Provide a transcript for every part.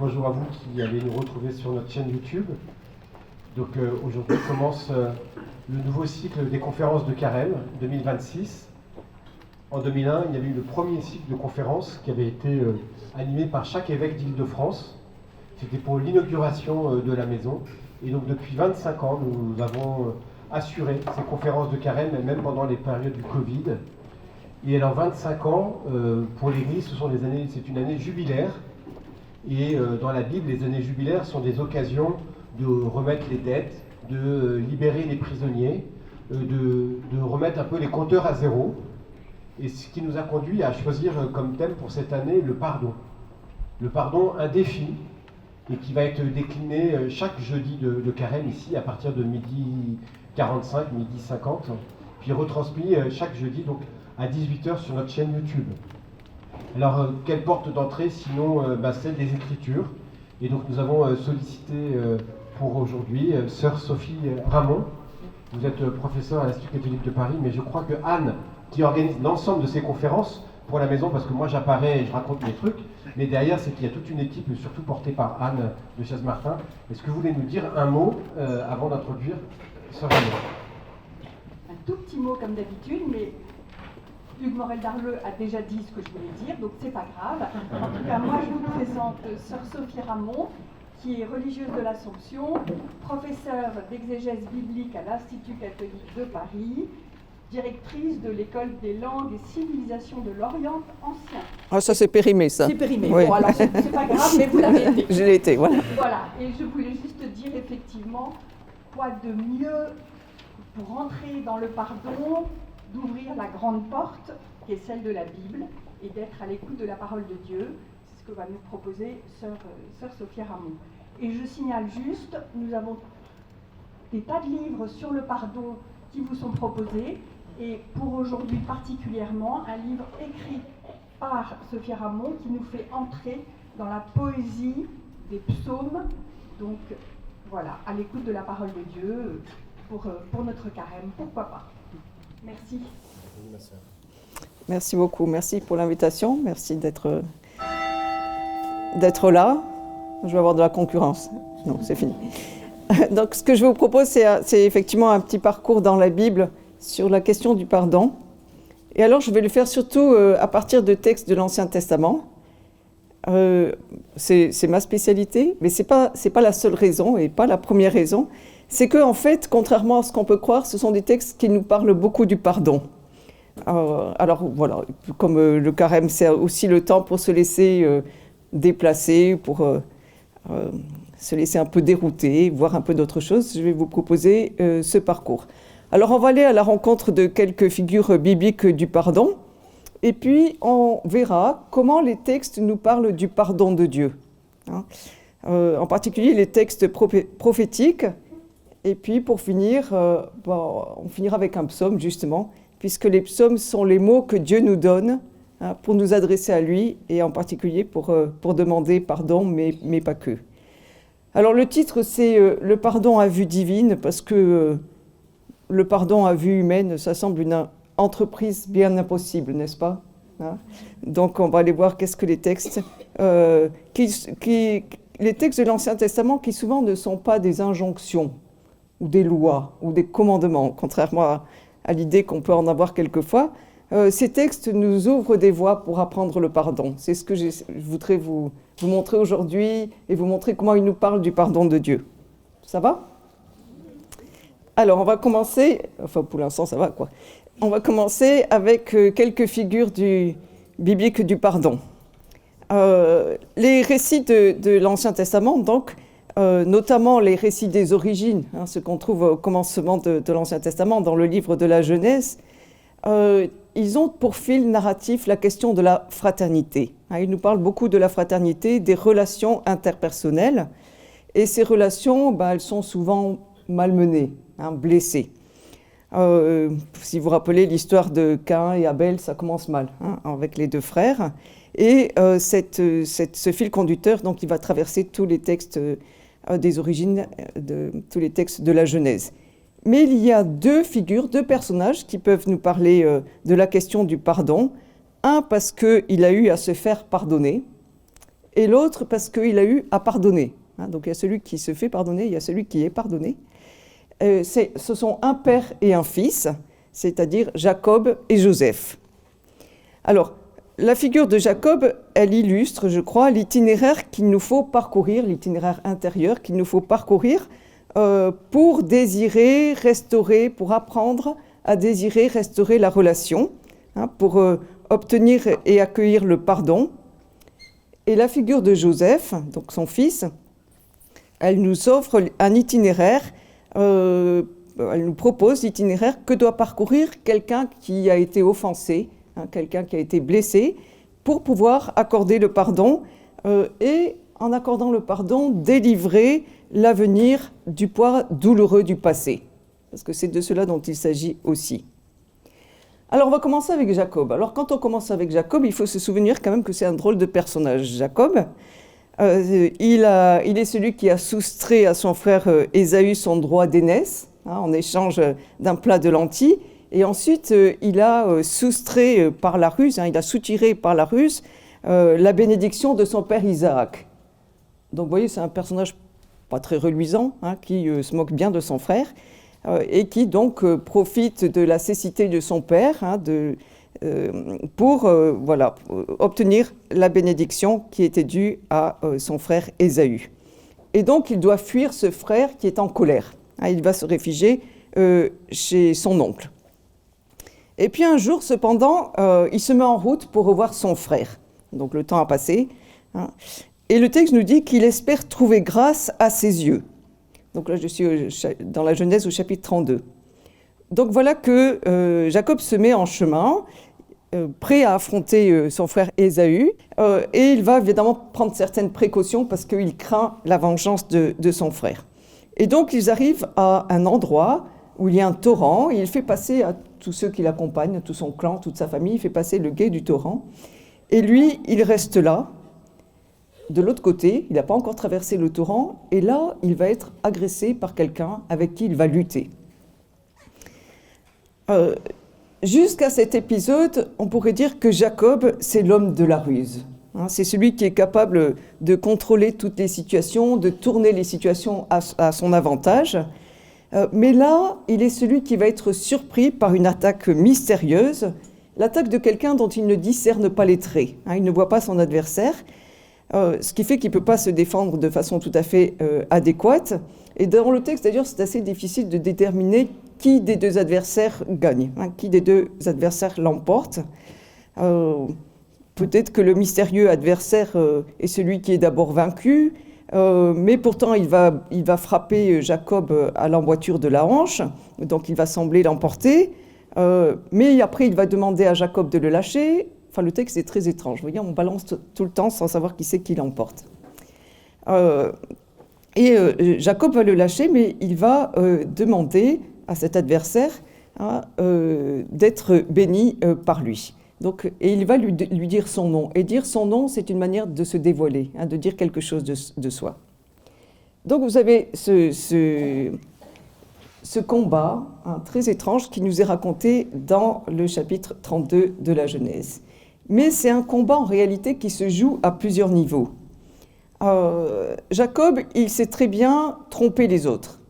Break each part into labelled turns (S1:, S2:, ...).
S1: bonjour à vous qui allez nous retrouver sur notre chaîne YouTube. Donc aujourd'hui commence le nouveau cycle des conférences de Carême 2026. En 2001, il y avait eu le premier cycle de conférences qui avait été animé par chaque évêque d'Île-de-France. C'était pour l'inauguration de la maison. Et donc depuis 25 ans, nous avons assuré ces conférences de Carême, même pendant les périodes du Covid. Et alors 25 ans, pour l'Église, c'est une année jubilaire. Et dans la Bible, les années jubilaires sont des occasions de remettre les dettes, de libérer les prisonniers, de remettre un peu les compteurs à zéro. Et ce qui nous a conduit à choisir comme thème pour cette année le pardon. Le pardon, un défi, et qui va être décliné chaque jeudi de Carême ici à partir de 12h45, 12h50, puis retransmis chaque jeudi donc à 18h sur notre chaîne YouTube. Alors, quelle porte d'entrée sinon celle des Écritures. Et donc nous avons sollicité pour aujourd'hui sœur Sophie Ramon. Vous êtes professeure à l'Institut catholique de Paris, mais je crois que Anne, qui organise l'ensemble de ces conférences pour la maison, parce que moi j'apparais et je raconte mes trucs, mais derrière c'est qu'il y a toute une équipe, surtout portée par Anne de Chaise-Martin. Est-ce que vous voulez nous dire un mot avant d'introduire sœur Ramon?
S2: Un tout petit mot comme d'habitude, mais Hugues Morel-Darleux a déjà dit ce que je voulais dire, donc c'est pas grave. En tout cas, moi je vous présente sœur Sophie Ramon, qui est religieuse de l'Assomption, professeure d'exégèse biblique à l'Institut catholique de Paris, directrice de l'école des langues et civilisations de l'Orient ancien.
S3: Ah, ça c'est périmé, ça.
S2: C'est périmé.
S3: Oui.
S2: Bon, alors c'est pas grave, mais vous l'avez été.
S3: Je l'ai été, voilà.
S2: Voilà, et je voulais juste dire effectivement, quoi de mieux pour entrer dans le pardon, d'ouvrir la grande porte qui est celle de la Bible et d'être à l'écoute de la parole de Dieu. C'est ce que va nous proposer sœur Sophie Ramon. Et je signale juste, nous avons des tas de livres sur le pardon qui vous sont proposés, et pour aujourd'hui particulièrement, un livre écrit par Sophie Ramon qui nous fait entrer dans la poésie des psaumes, donc voilà, à l'écoute de la parole de Dieu pour notre carême, pourquoi pas. Merci.
S3: Merci beaucoup, merci pour l'invitation, merci d'être là. Je vais avoir de la concurrence. Non, c'est fini. Donc, ce que je vous propose, c'est effectivement un petit parcours dans la Bible sur la question du pardon. Et alors, je vais le faire surtout à partir de textes de l'Ancien Testament. C'est ma spécialité, mais c'est pas la seule raison et pas la première raison. C'est que, en fait, contrairement à ce qu'on peut croire, ce sont des textes qui nous parlent beaucoup du pardon. Alors, voilà, comme le carême, c'est aussi le temps pour se laisser déplacer, pour se laisser un peu dérouter, voir un peu d'autres choses, je vais vous proposer ce parcours. Alors, on va aller à la rencontre de quelques figures bibliques du pardon, et puis on verra comment les textes nous parlent du pardon de Dieu. En particulier les textes prophétiques, et puis pour finir, on finira avec un psaume justement, puisque les psaumes sont les mots que Dieu nous donne pour nous adresser à lui, et en particulier pour demander pardon, mais pas que. Alors le titre, c'est « Le pardon à vue divine », parce que le pardon à vue humaine, ça semble une entreprise bien impossible, n'est-ce pas ? Donc on va aller voir qu'est-ce que les textes, les textes de l'Ancien Testament qui souvent ne sont pas des injonctions, ou des lois, ou des commandements, contrairement à l'idée qu'on peut en avoir quelquefois. Ces textes nous ouvrent des voies pour apprendre le pardon. C'est ce que je voudrais vous montrer aujourd'hui et vous montrer comment il nous parle du pardon de Dieu. Ça va ? Alors, on va commencer, enfin pour l'instant ça va quoi. On va commencer avec quelques figures bibliques du pardon. Les récits de l'Ancien Testament, donc, notamment les récits des origines, ce qu'on trouve au commencement de l'Ancien Testament, dans le livre de la Genèse, ils ont pour fil narratif la question de la fraternité. Ils nous parlent beaucoup de la fraternité, des relations interpersonnelles, et ces relations, elles sont souvent malmenées, blessées. Si vous vous rappelez l'histoire de Caïn et Abel, ça commence mal, avec les deux frères, et ce fil conducteur, donc, il va traverser tous les textes des origines, tous les textes de la Genèse. Mais il y a deux personnages qui peuvent nous parler de la question du pardon. Un, parce qu'il a eu à se faire pardonner, et l'autre parce qu'il a eu à pardonner. Donc il y a celui qui se fait pardonner, il y a celui qui est pardonné. Ce sont un père et un fils, c'est-à-dire Jacob et Joseph. Alors, la figure de Jacob, elle illustre, je crois, l'itinéraire qu'il nous faut parcourir, l'itinéraire intérieur qu'il nous faut parcourir pour désirer restaurer, pour apprendre à désirer restaurer la relation, pour obtenir et accueillir le pardon. Et la figure de Joseph, donc son fils, elle nous offre un itinéraire, elle nous propose l'itinéraire que doit parcourir quelqu'un qui a été offensé, quelqu'un qui a été blessé, pour pouvoir accorder le pardon et, en accordant le pardon, délivrer l'avenir du poids douloureux du passé. Parce que c'est de cela dont il s'agit aussi. Alors, on va commencer avec Jacob. Alors, quand on commence avec Jacob, il faut se souvenir quand même que c'est un drôle de personnage. Jacob, il est celui qui a soustrait à son frère Ésaü son droit d'aînesse, en échange d'un plat de lentilles. Et ensuite, il a soustrait par la ruse, il a soutiré par la ruse la bénédiction de son père Isaac. Donc, vous voyez, c'est un personnage pas très reluisant, qui se moque bien de son frère, et qui donc profite de la cécité de son père pour obtenir la bénédiction qui était due à son frère Ésaü. Et donc, il doit fuir ce frère qui est en colère. Il va se réfugier chez son oncle. Et puis un jour, cependant, il se met en route pour revoir son frère. Donc le temps a passé. Et le texte nous dit qu'il espère trouver grâce à ses yeux. Donc là, je suis dans la Genèse au chapitre 32. Donc voilà que Jacob se met en chemin, prêt à affronter son frère Ésaü. Et il va évidemment prendre certaines précautions parce qu'il craint la vengeance de son frère. Et donc ils arrivent à un endroit où il y a un torrent. Et il fait passer à tous ceux qui l'accompagnent, tout son clan, toute sa famille, il fait passer le gué du torrent. Et lui, il reste là. De l'autre côté, il n'a pas encore traversé le torrent, et là, il va être agressé par quelqu'un avec qui il va lutter. Jusqu'à cet épisode, on pourrait dire que Jacob, c'est l'homme de la ruse. C'est celui qui est capable de contrôler toutes les situations, de tourner les situations à son avantage. Mais là, il est celui qui va être surpris par une attaque mystérieuse, l'attaque de quelqu'un dont il ne discerne pas les traits. Il ne voit pas son adversaire. Ce qui fait qu'il ne peut pas se défendre de façon tout à fait adéquate. Et dans le texte, d'ailleurs, c'est assez difficile de déterminer qui des deux adversaires gagne, qui des deux adversaires l'emporte. Peut-être que le mystérieux adversaire est celui qui est d'abord vaincu, mais pourtant il va frapper Jacob à l'emboîture de la hanche, donc il va sembler l'emporter, mais après il va demander à Jacob de le lâcher. Enfin, le texte est très étrange. Vous voyez, on balance tout le temps sans savoir qui c'est qui l'emporte. Jacob va le lâcher, mais il va demander à cet adversaire d'être béni par lui. Donc, et il va lui dire son nom. Et dire son nom, c'est une manière de se dévoiler, de dire quelque chose de soi. Donc, vous avez ce combat très étrange qui nous est raconté dans le chapitre 32 de la Genèse. Mais c'est un combat en réalité qui se joue à plusieurs niveaux. Jacob, il sait très bien tromper les autres.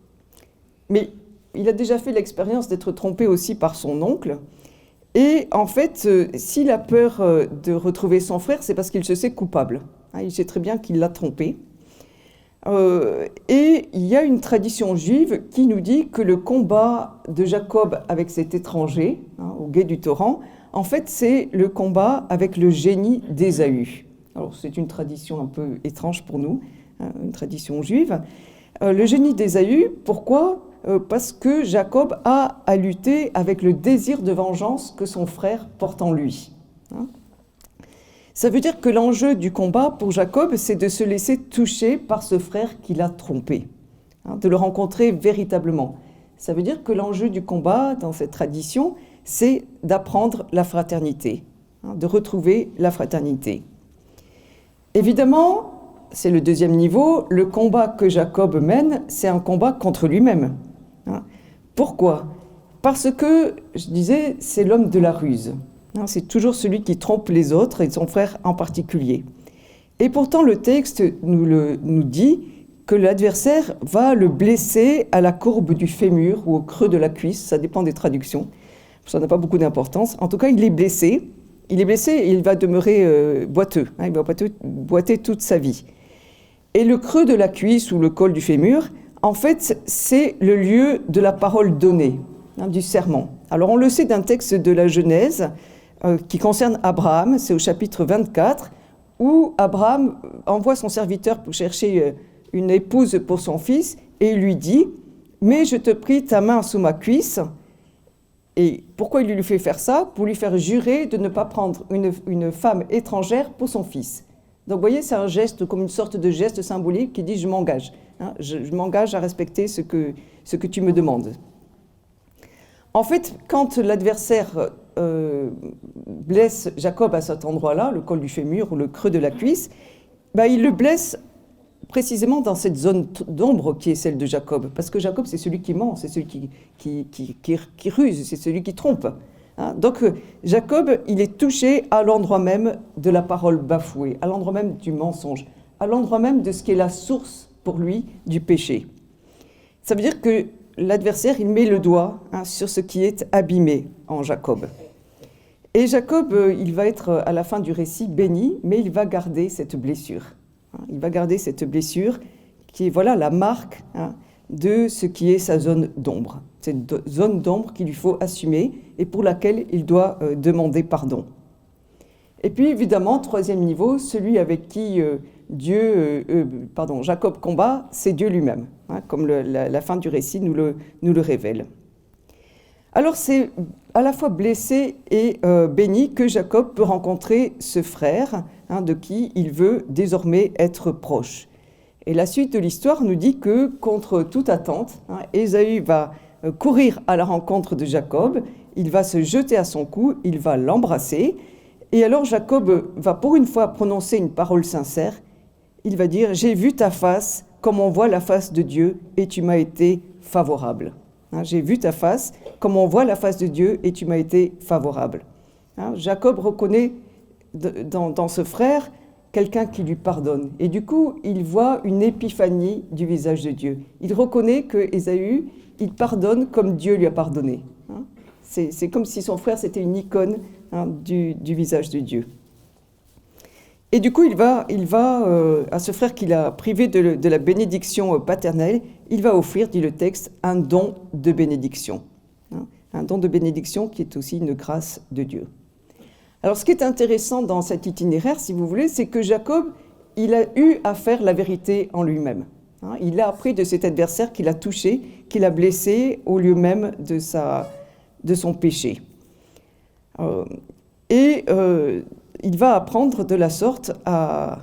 S3: Mais il a déjà fait l'expérience d'être trompé aussi par son oncle. Et en fait, s'il a peur de retrouver son frère, c'est parce qu'il se sait coupable. Il sait très bien qu'il l'a trompé. Et il y a une tradition juive qui nous dit que le combat de Jacob avec cet étranger, au gué du torrent, en fait, c'est le combat avec le génie d'Ésaü. Alors, c'est une tradition un peu étrange pour nous, une tradition juive. Le génie d'Ésaü, pourquoi ? Parce que Jacob a à lutter avec le désir de vengeance que son frère porte en lui. Ça veut dire que l'enjeu du combat pour Jacob, c'est de se laisser toucher par ce frère qui l'a trompé, de le rencontrer véritablement. Ça veut dire que l'enjeu du combat, dans cette tradition, c'est d'apprendre la fraternité, de retrouver la fraternité. Évidemment, c'est le deuxième niveau, le combat que Jacob mène, c'est un combat contre lui-même. Pourquoi ? Parce que, je disais, c'est l'homme de la ruse. C'est toujours celui qui trompe les autres, et son frère en particulier. Et pourtant, le texte nous dit que l'adversaire va le blesser à la courbe du fémur ou au creux de la cuisse, ça dépend des traductions, ça n'a pas beaucoup d'importance. En tout cas, il est blessé et il va demeurer boiteux, il va boiter toute sa vie. Et le creux de la cuisse ou le col du fémur, en fait, c'est le lieu de la parole donnée, du serment. Alors on le sait d'un texte de la Genèse qui concerne Abraham, c'est au chapitre 24, où Abraham envoie son serviteur pour chercher une épouse pour son fils, et il lui dit « Mais je te prie ta main sous ma cuisse ». Et pourquoi il lui fait faire ça? Pour lui faire jurer de ne pas prendre une femme étrangère pour son fils. Donc vous voyez, c'est un geste, comme une sorte de geste symbolique qui dit « je m'engage ». Je m'engage à respecter ce que tu me demandes. En fait, quand l'adversaire blesse Jacob à cet endroit-là, le col du fémur ou le creux de la cuisse, il le blesse précisément dans cette zone d'ombre qui est celle de Jacob. Parce que Jacob, c'est celui qui ment, c'est celui qui ruse, c'est celui qui trompe. Donc Jacob, il est touché à l'endroit même de la parole bafouée, à l'endroit même du mensonge, à l'endroit même de ce qui est la source pour lui du péché. Ça veut dire que l'adversaire, il met le doigt sur ce qui est abîmé en Jacob. Et Jacob, il va être à la fin du récit béni, mais il va garder cette blessure. Il va garder cette blessure qui est la marque de ce qui est sa zone d'ombre. Cette zone d'ombre qu'il lui faut assumer et pour laquelle il doit demander pardon. Et puis évidemment, troisième niveau, celui avec qui Jacob combat, c'est Dieu lui-même, comme la fin du récit nous le révèle. Alors c'est à la fois blessé et béni que Jacob peut rencontrer ce frère de qui il veut désormais être proche. Et la suite de l'histoire nous dit que contre toute attente, Ésaü va courir à la rencontre de Jacob, il va se jeter à son cou, il va l'embrasser, et alors Jacob va pour une fois prononcer une parole sincère, il va dire « J'ai vu ta face comme on voit la face de Dieu et tu m'as été favorable ». J'ai vu ta face comme on voit la face de Dieu et tu m'as été favorable. Jacob reconnaît dans ce frère quelqu'un qui lui pardonne. Et du coup, il voit une épiphanie du visage de Dieu. Il reconnaît que Ésaü, il pardonne comme Dieu lui a pardonné. C'est comme si son frère, c'était une icône du visage de Dieu. Et du coup, il va à ce frère qu'il a privé de la bénédiction paternelle, il va offrir, dit le texte, un don de bénédiction. Un don de bénédiction qui est aussi une grâce de Dieu. Alors, ce qui est intéressant dans cet itinéraire, si vous voulez, c'est que Jacob, il a eu à faire la vérité en lui-même. Il a appris de cet adversaire qu'il a touché, qu'il a blessé au lieu même de son péché. Il va apprendre de la sorte à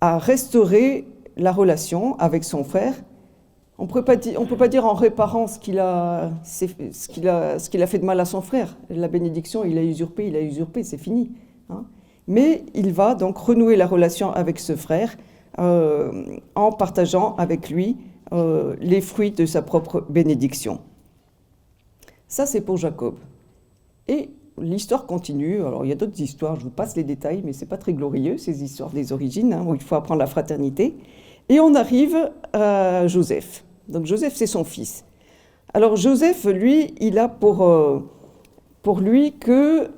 S3: restaurer la relation avec son frère. On peut pas dire en réparant ce qu'il a fait de mal à son frère. La bénédiction, il a usurpé, c'est fini. Mais il va donc renouer la relation avec ce frère en partageant avec lui les fruits de sa propre bénédiction. Ça, c'est pour Jacob. Et l'histoire continue. Alors, il y a d'autres histoires, je vous passe les détails, mais ce n'est pas très glorieux, ces histoires des origines, où il faut apprendre la fraternité. Et on arrive à Joseph. Donc, Joseph, c'est son fils. Alors, Joseph, lui, il a pour lui que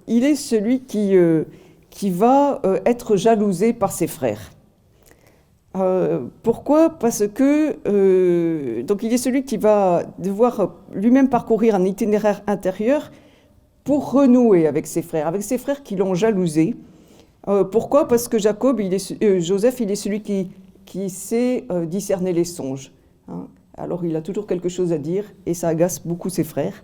S3: il est celui qui va être jalousé par ses frères. Pourquoi ? Parce que donc il est celui qui va devoir lui-même parcourir un itinéraire intérieur pour renouer avec ses frères qui l'ont jalousé. Pourquoi ? Parce que Joseph, il est celui qui sait discerner les songes. Alors il a toujours quelque chose à dire et ça agace beaucoup ses frères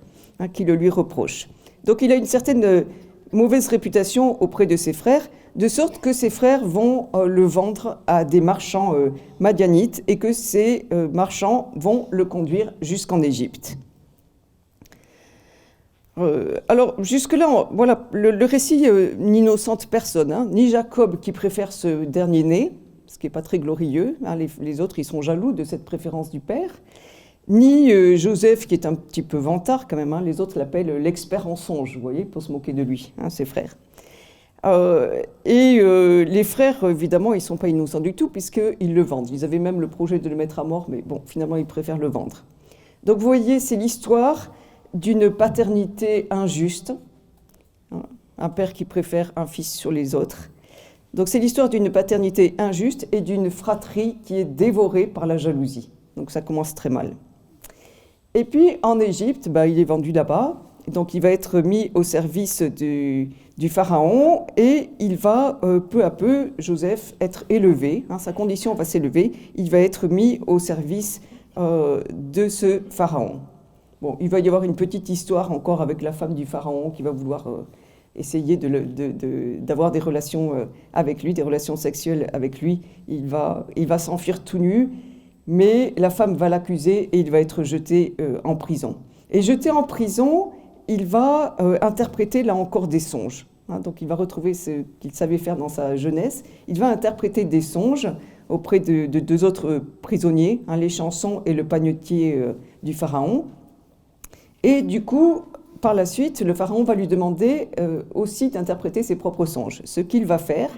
S3: qui le lui reprochent. Donc il a une certaine mauvaise réputation auprès de ses frères, de sorte que ses frères vont le vendre à des marchands madianites et que ces marchands vont le conduire jusqu'en Égypte. Alors jusque-là, voilà, le récit n'innocente personne, ni Jacob qui préfère ce dernier né, ce qui n'est pas très glorieux, les autres ils sont jaloux de cette préférence du père, ni Joseph qui est un petit peu vantard quand même, les autres l'appellent l'expert en songes, vous voyez, pour se moquer de lui, ses frères. Les frères, évidemment, ils ne sont pas innocents du tout, puisqu'ils le vendent. Ils avaient même le projet de le mettre à mort, mais bon, finalement, ils préfèrent le vendre. Donc, vous voyez, c'est l'histoire d'une paternité injuste, un père qui préfère un fils sur les autres. Donc, c'est l'histoire d'une paternité injuste et d'une fratrie qui est dévorée par la jalousie. Donc, ça commence très mal. Et puis, en Égypte, il est vendu là-bas. Donc, il va être mis au service du pharaon et il va peu à peu, Joseph, être élevé. Sa condition va s'élever. Il va être mis au service de ce pharaon. Bon, il va y avoir une petite histoire encore avec la femme du pharaon qui va vouloir essayer d'avoir des relations avec lui, des relations sexuelles avec lui. Il va s'enfuir tout nu, mais la femme va l'accuser et il va être jeté en prison. Et jeté en prison, il va interpréter là encore des songes. Donc il va retrouver ce qu'il savait faire dans sa jeunesse. Il va interpréter des songes auprès de deux autres prisonniers, les chansons et le panetier du pharaon. Et du coup, par la suite, le pharaon va lui demander aussi d'interpréter ses propres songes, ce qu'il va faire.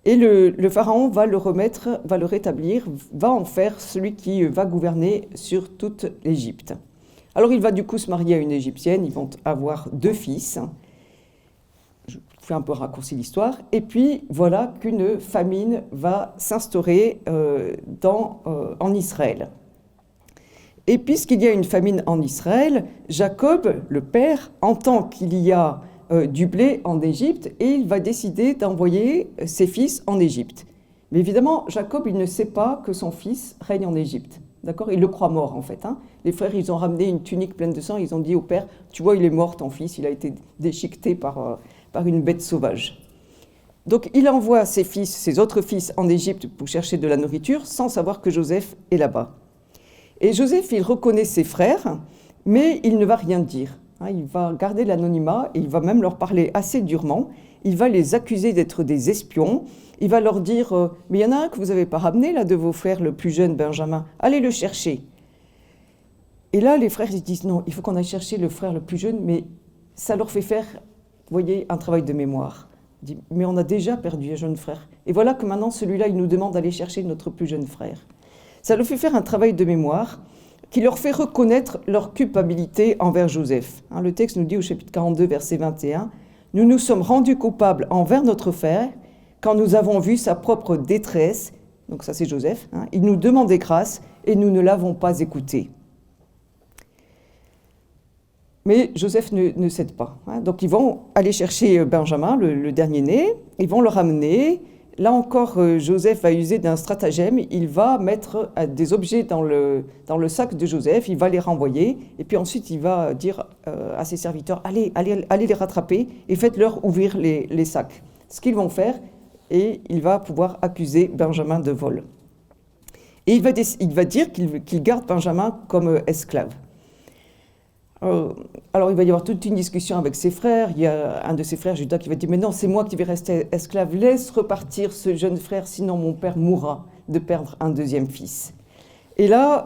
S3: Et le pharaon va le remettre, va le rétablir, va en faire celui qui va gouverner sur toute l'Égypte. Alors il va du coup se marier à une Égyptienne, ils vont avoir 2 fils. Je fais un peu raccourci l'histoire. Et puis voilà qu'une famine va s'instaurer en Israël. Et puisqu'il y a une famine en Israël, Jacob, le père, entend qu'il y a du blé en Égypte et il va décider d'envoyer ses fils en Égypte. Mais évidemment, Jacob, il ne sait pas que son fils règne en Égypte. D'accord ? Il le croit mort, en fait. Les frères, ils ont ramené une tunique pleine de sang, ils ont dit au père, tu vois, il est mort, ton fils, il a été déchiqueté par une bête sauvage. Donc, il envoie ses autres fils en Égypte pour chercher de la nourriture, sans savoir que Joseph est là-bas. Et Joseph, il reconnaît ses frères, mais il ne va rien dire. Il va garder l'anonymat, et il va même leur parler assez durement. Il va les accuser d'être des espions. Il va leur dire « Mais il y en a un que vous n'avez pas ramené, là, de vos frères, le plus jeune, Benjamin. Allez le chercher. » Et là, les frères ils disent « Non, il faut qu'on aille chercher le frère le plus jeune, mais ça leur fait faire, vous voyez, un travail de mémoire. » Il dit « Mais on a déjà perdu un jeune frère. Et voilà que maintenant, celui-là, il nous demande d'aller chercher notre plus jeune frère. » Ça leur fait faire un travail de mémoire qui leur fait reconnaître leur culpabilité envers Joseph. Le texte nous dit au chapitre 42, verset 21, « Nous nous sommes rendus coupables envers notre frère quand nous avons vu sa propre détresse. » Donc ça c'est Joseph. Il nous demandait grâce et nous ne l'avons pas écouté. Mais Joseph ne cède pas. Donc ils vont aller chercher Benjamin, le dernier-né. Ils vont le ramener. Là encore, Joseph va user d'un stratagème. Il va mettre des objets dans le sac de Joseph, il va les renvoyer, et puis ensuite il va dire à ses serviteurs, allez les rattraper et faites-leur ouvrir les sacs. Ce qu'ils vont faire, et il va pouvoir accuser Benjamin de vol. Et il va dire qu'il garde Benjamin comme esclave. Alors il va y avoir toute une discussion avec ses frères. Il y a un de ses frères, Judas, qui va dire « Mais non, c'est moi qui vais rester esclave. Laisse repartir ce jeune frère, sinon mon père mourra de perdre un deuxième fils. » Et là,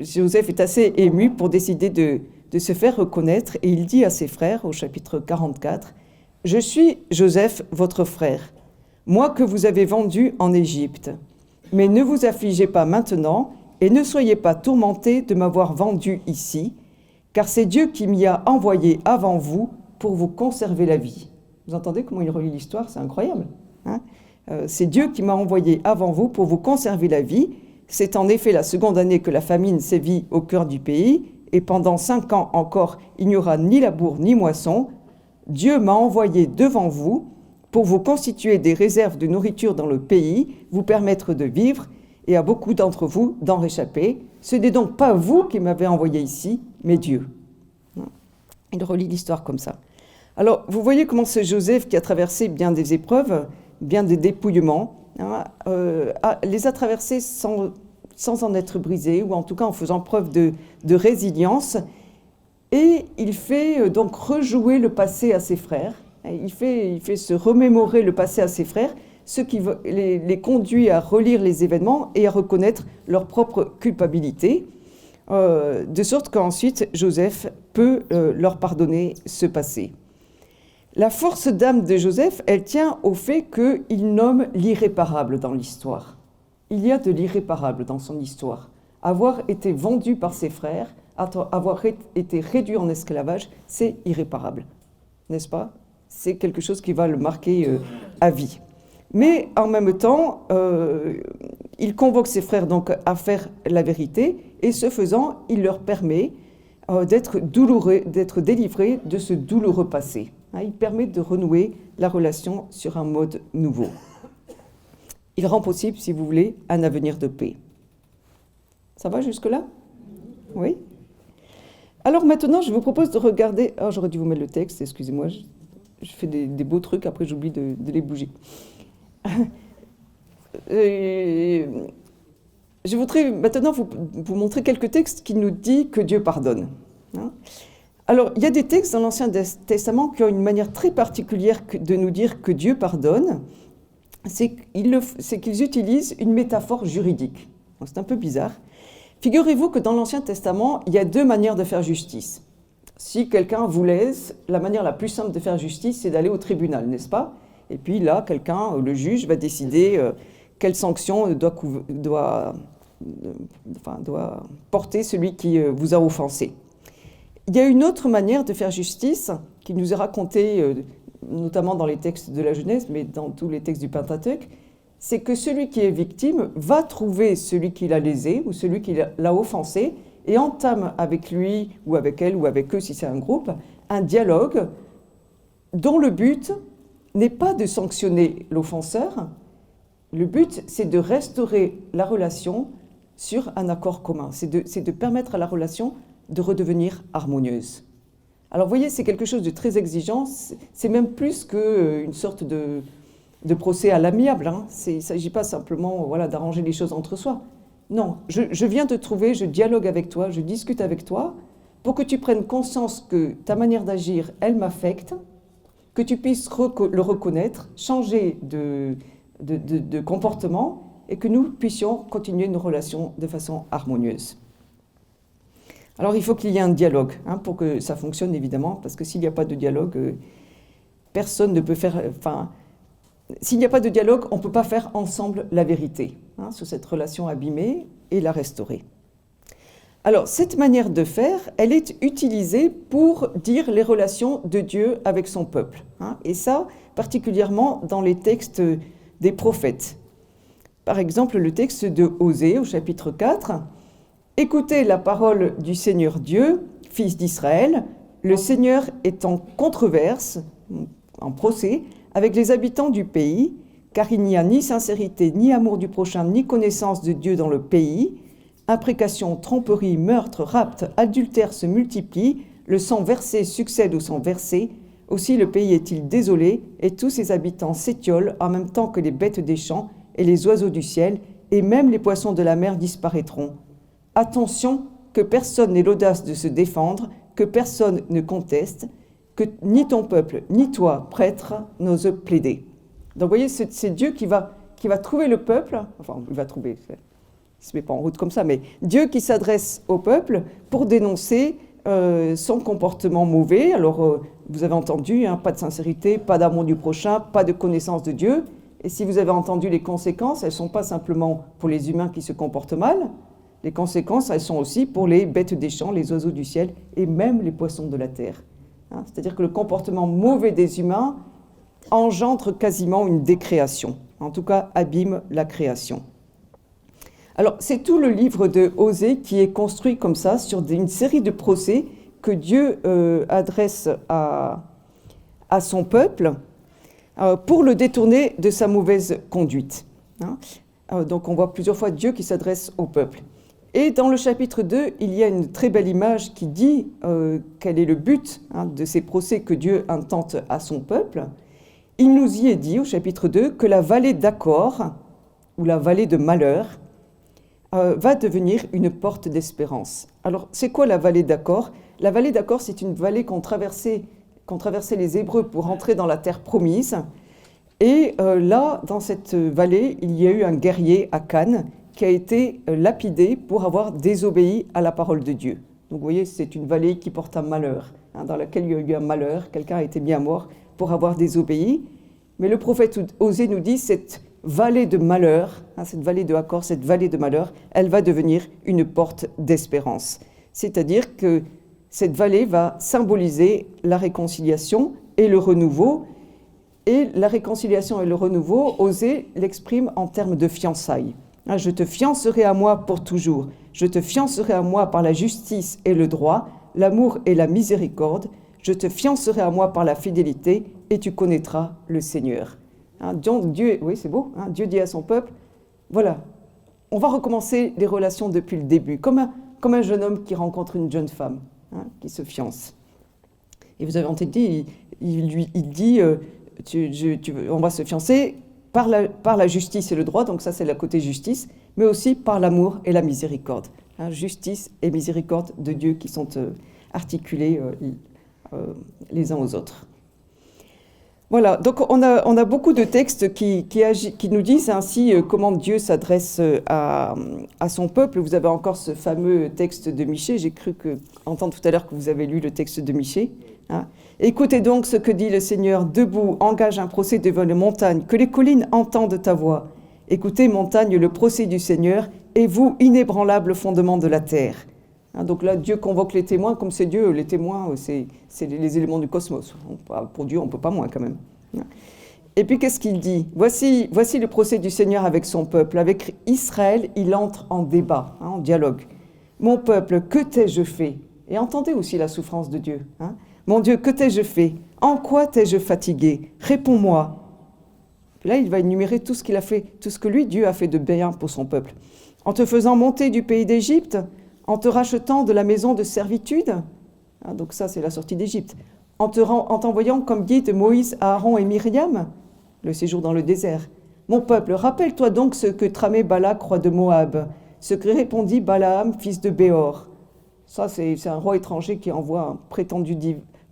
S3: Joseph est assez ému pour décider de se faire reconnaître. Et il dit à ses frères, au chapitre 44, « Je suis Joseph, votre frère, moi que vous avez vendu en Égypte. Mais ne vous affligez pas maintenant et ne soyez pas tourmentés de m'avoir vendu ici, car c'est Dieu qui m'y a envoyé avant vous pour vous conserver la vie. » Vous entendez comment il relie l'histoire? C'est incroyable. C'est Dieu qui m'a envoyé avant vous pour vous conserver la vie. C'est en effet la seconde année que la famine sévit au cœur du pays, et pendant 5 ans encore, il n'y aura ni labour ni moisson. Dieu m'a envoyé devant vous pour vous constituer des réserves de nourriture dans le pays, vous permettre de vivre, et à beaucoup d'entre vous d'en réchapper. Ce n'est donc pas vous qui m'avez envoyé ici, mais Dieu. Il relie l'histoire comme ça. Alors, vous voyez comment ce Joseph, qui a traversé bien des épreuves, bien des dépouillements, les a traversés sans en être brisé, ou en tout cas en faisant preuve de résilience. Et il fait donc rejouer le passé à ses frères. Il fait se remémorer le passé à ses frères, ce qui les conduit à relire les événements et à reconnaître leur propre culpabilité, de sorte qu'ensuite Joseph peut leur pardonner ce passé. La force d'âme de Joseph, elle tient au fait qu'il nomme l'irréparable dans l'histoire. Il y a de l'irréparable dans son histoire. Avoir été vendu par ses frères, avoir été réduit en esclavage, c'est irréparable, n'est-ce pas? C'est quelque chose qui va le marquer à vie. Mais en même temps, il convoque ses frères donc à faire la vérité, et ce faisant, il leur permet d'être délivrés de ce douloureux passé. Il permet de renouer la relation sur un mode nouveau. Il rend possible, si vous voulez, un avenir de paix. Ça va jusque-là? Oui? Alors maintenant, je vous propose de regarder... Oh, j'aurais dû vous mettre le texte, excusez-moi, je fais des beaux trucs, après j'oublie de les bouger. Je voudrais maintenant vous montrer quelques textes qui nous disent que Dieu pardonne. Alors, il y a des textes dans l'Ancien Testament qui ont une manière très particulière de nous dire que Dieu pardonne, c'est qu'ils utilisent une métaphore juridique. C'est un peu bizarre. Figurez-vous que dans l'Ancien Testament, il y a deux manières de faire justice. Si quelqu'un vous laisse, la manière la plus simple de faire justice, c'est d'aller au tribunal, n'est-ce pas? Et puis là, le juge, va décider quelle sanction doit porter celui qui vous a offensé. Il y a une autre manière de faire justice qui nous est racontée, notamment dans les textes de la Genèse, mais dans tous les textes du Pentateuque, c'est que celui qui est victime va trouver celui qui l'a lésé ou celui qui l'a offensé et entame avec lui ou avec elle ou avec eux, si c'est un groupe, un dialogue dont le but n'est pas de sanctionner l'offenseur. Le but, c'est de restaurer la relation sur un accord commun. C'est de permettre à la relation de redevenir harmonieuse. Alors, vous voyez, c'est quelque chose de très exigeant. C'est même plus qu'une sorte de procès à l'amiable. Il ne s'agit pas simplement d'arranger les choses entre soi. Non, je viens te trouver, je dialogue avec toi, je discute avec toi pour que tu prennes conscience que ta manière d'agir, elle m'affecte, que tu puisses le reconnaître, changer de comportement et que nous puissions continuer nos relations de façon harmonieuse. Alors, il faut qu'il y ait un dialogue pour que ça fonctionne, évidemment, parce que s'il n'y a pas de dialogue, personne ne peut faire... S'il n'y a pas de dialogue, on ne peut pas faire ensemble la vérité sur cette relation abîmée et la restaurer. Alors, cette manière de faire, elle est utilisée pour dire les relations de Dieu avec son peuple. Et ça, particulièrement dans les textes des prophètes. Par exemple, le texte de Osée, au chapitre 4, « Écoutez la parole du Seigneur Dieu, fils d'Israël, le Seigneur est en controverse, en procès, avec les habitants du pays, car il n'y a ni sincérité, ni amour du prochain, ni connaissance de Dieu dans le pays. Imprécations, tromperies, meurtres, rapts, adultères se multiplient, le sang versé succède au sang versé. Aussi le pays est-il désolé, et tous ses habitants s'étiolent en même temps que les bêtes des champs et les oiseaux du ciel, et même les poissons de la mer disparaîtront. Attention, que personne n'ait l'audace de se défendre, que personne ne conteste, que ni ton peuple, ni toi, prêtre, n'ose plaider. » Donc vous voyez, c'est Dieu qui va trouver le peuple, enfin il va trouver, il ne se met pas en route comme ça, mais Dieu qui s'adresse au peuple pour dénoncer son comportement mauvais. Alors vous avez entendu, pas de sincérité, pas d'amour du prochain, pas de connaissance de Dieu. Et si vous avez entendu les conséquences, elles ne sont pas simplement pour les humains qui se comportent mal, les conséquences, elles sont aussi pour les bêtes des champs, les oiseaux du ciel et même les poissons de la terre. C'est-à-dire que le comportement mauvais des humains engendre quasiment une décréation, en tout cas abîme la création. Alors c'est tout le livre de Osée qui est construit comme ça, sur une série de procès que Dieu adresse à son peuple pour le détourner de sa mauvaise conduite. Donc on voit plusieurs fois Dieu qui s'adresse au peuple. Et dans le chapitre 2, il y a une très belle image qui dit quel est le but de ces procès que Dieu intente à son peuple. Il nous y est dit au chapitre 2 que la vallée d'Accord, ou la vallée de malheur, va devenir une porte d'espérance. Alors, c'est quoi la vallée d'Accord? La vallée d'Accord, c'est une vallée qu'ont traversé les Hébreux pour entrer dans la terre promise. Et là, dans cette vallée, il y a eu un guerrier, Akan, qui a été lapidé pour avoir désobéi à la parole de Dieu. Donc vous voyez, c'est une vallée qui porte un malheur, dans laquelle il y a eu un malheur, quelqu'un a été mis à mort pour avoir désobéi. Mais le prophète Osée nous dit, cette vallée de malheur, cette vallée de Accord, cette vallée de malheur, elle va devenir une porte d'espérance. C'est-à-dire que cette vallée va symboliser la réconciliation et le renouveau. Et la réconciliation et le renouveau, Osée l'exprime en termes de fiançailles. Je te fiancerai à moi pour toujours. Je te fiancerai à moi par la justice et le droit, l'amour et la miséricorde. Je te fiancerai à moi par la fidélité et tu connaîtras le Seigneur. Donc Dieu, oui c'est beau, Dieu dit à son peuple, voilà, on va recommencer les relations depuis le début, comme un jeune homme qui rencontre une jeune femme, qui se fiance. Et vous avez entendu, il dit, on va se fiancer par la justice et le droit, donc ça c'est le côté justice, mais aussi par l'amour et la miséricorde. Justice et miséricorde de Dieu qui sont articulés les uns aux autres. Voilà, donc on a beaucoup de textes qui nous disent ainsi comment Dieu s'adresse à son peuple. Vous avez encore ce fameux texte de Michée. J'ai cru entendre tout à l'heure que vous avez lu le texte de Michée. Écoutez donc ce que dit le Seigneur. Debout, engage un procès devant les montagnes, que les collines entendent ta voix. Écoutez, montagne, le procès du Seigneur, et vous, inébranlable fondement de la terre. Donc là, Dieu convoque les témoins, comme c'est Dieu, les témoins, c'est les éléments du cosmos. Pour Dieu, on ne peut pas moins quand même. Et puis qu'est-ce qu'il dit ? Voici le procès du Seigneur avec son peuple. Avec Israël, il entre en débat, en dialogue. Mon peuple, que t'ai-je fait ? Et entendez aussi la souffrance de Dieu. Mon Dieu, que t'ai-je fait ? En quoi t'ai-je fatigué ? Réponds-moi. Là, il va énumérer tout ce qu'il a fait, tout ce que lui, Dieu, a fait de bien pour son peuple. En te faisant monter du pays d'Égypte, en te rachetant de la maison de servitude, donc ça c'est la sortie d'Égypte, en t'envoyant comme guide Moïse, Aaron et Myriam, le séjour dans le désert. Mon peuple, rappelle-toi donc ce que tramait Balak, roi de Moab, ce que répondit Balaam, fils de Béor. Ça c'est un roi étranger qui envoie un prétendu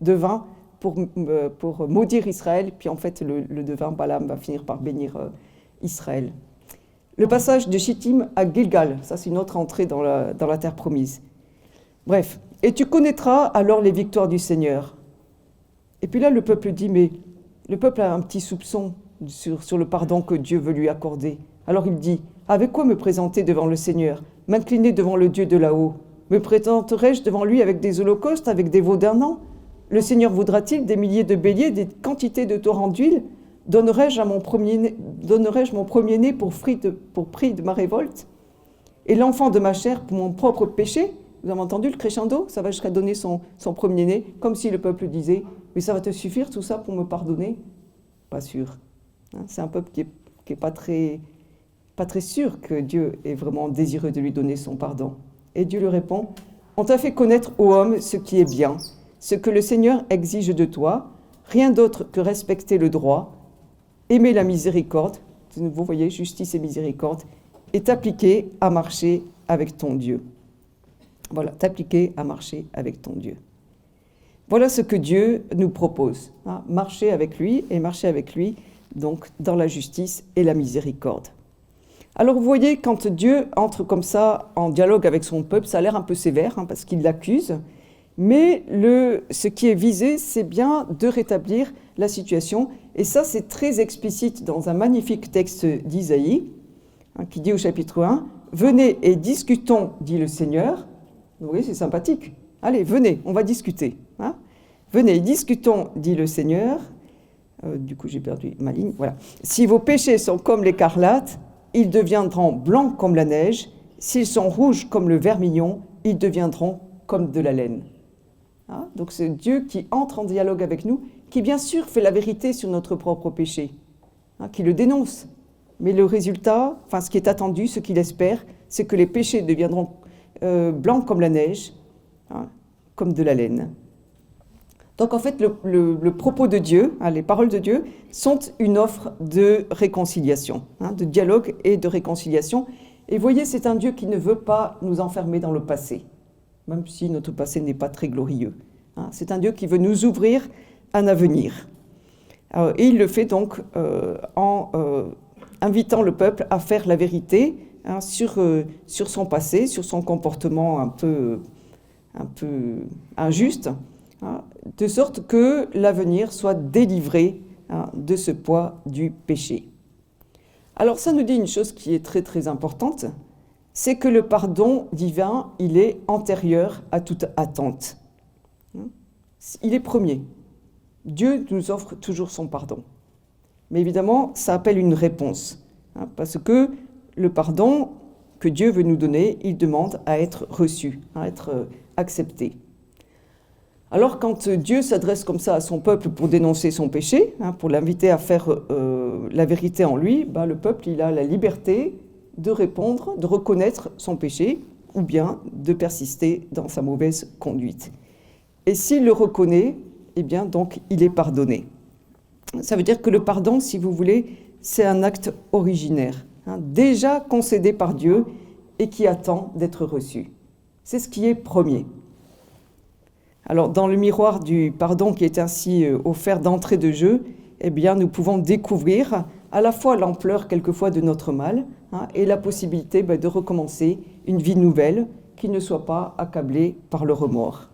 S3: devin pour maudire Israël, puis en fait le devin Balaam va finir par bénir Israël. Le passage de Chittim à Gilgal, ça c'est une autre entrée dans la terre promise. Bref, et tu connaîtras alors les victoires du Seigneur. Et puis là, le peuple dit, mais le peuple a un petit soupçon sur le pardon que Dieu veut lui accorder. Alors il dit, avec quoi me présenter devant le Seigneur, m'incliner devant le Dieu de là-haut ? Me présenterai-je devant lui avec des holocaustes, avec des veaux d'un an ? Le Seigneur voudra-t-il des milliers de béliers, des quantités de torrents d'huile ? Donnerai-je mon premier-né pour prix de ma révolte ? Et l'enfant de ma chair pour mon propre péché ? Vous avez entendu le crescendo ? Ça va jusqu'à donner son premier-né, comme si le peuple disait « Mais ça va te suffire tout ça pour me pardonner ?» Pas sûr. C'est un peuple qui est pas très sûr que Dieu est vraiment désireux de lui donner son pardon. Et Dieu lui répond « On t'a fait connaître, ô homme, ce qui est bien, ce que le Seigneur exige de toi, rien d'autre que respecter le droit, aimer la miséricorde, vous voyez, justice et miséricorde, et t'appliquer à marcher avec ton Dieu. » Voilà, t'appliquer à marcher avec ton Dieu. Voilà ce que Dieu nous propose, marcher avec lui, donc dans la justice et la miséricorde. Alors vous voyez, quand Dieu entre comme ça en dialogue avec son peuple, ça a l'air un peu sévère, parce qu'il l'accuse, mais ce qui est visé, c'est bien de rétablir la situation. Et ça, c'est très explicite dans un magnifique texte d'Isaïe, qui dit au chapitre 1, « Venez et discutons, dit le Seigneur. » Vous voyez, c'est sympathique. Allez, venez, on va discuter. Venez, discutons, dit le Seigneur. Du coup, j'ai perdu ma ligne. Voilà. Si vos péchés sont comme l'écarlate, ils deviendront blancs comme la neige. S'ils sont rouges comme le vermillon, ils deviendront comme de la laine. Donc c'est Dieu qui entre en dialogue avec nous, qui bien sûr fait la vérité sur notre propre péché, qui le dénonce. Mais le résultat, ce qui est attendu, ce qu'il espère, c'est que les péchés deviendront blancs comme la neige, comme de la laine. Donc en fait, le propos de Dieu, les paroles de Dieu, sont une offre de réconciliation, de dialogue et de réconciliation. Et voyez, c'est un Dieu qui ne veut pas nous enfermer dans le passé, même si notre passé n'est pas très glorieux. C'est un Dieu qui veut nous ouvrir un avenir. Et il le fait donc en invitant le peuple à faire la vérité sur son passé, sur son comportement un peu injuste, hein, de sorte que l'avenir soit délivré de ce poids du péché. Alors ça nous dit une chose qui est très très importante, c'est que le pardon divin, il est antérieur à toute attente. Il est premier. Dieu nous offre toujours son pardon. Mais évidemment, ça appelle une réponse, parce que le pardon que Dieu veut nous donner, il demande à être reçu, à être accepté. Alors quand Dieu s'adresse comme ça à son peuple pour dénoncer son péché, pour l'inviter à faire la vérité en lui, le peuple il a la liberté de répondre, de reconnaître son péché, ou bien de persister dans sa mauvaise conduite. Et s'il le reconnaît, eh bien donc il est pardonné. Ça veut dire que le pardon, si vous voulez, c'est un acte originaire, déjà concédé par Dieu et qui attend d'être reçu. C'est ce qui est premier. Alors, dans le miroir du pardon qui est ainsi offert d'entrée de jeu, eh bien, nous pouvons découvrir à la fois l'ampleur quelquefois de notre mal et la possibilité de recommencer une vie nouvelle qui ne soit pas accablée par le remords.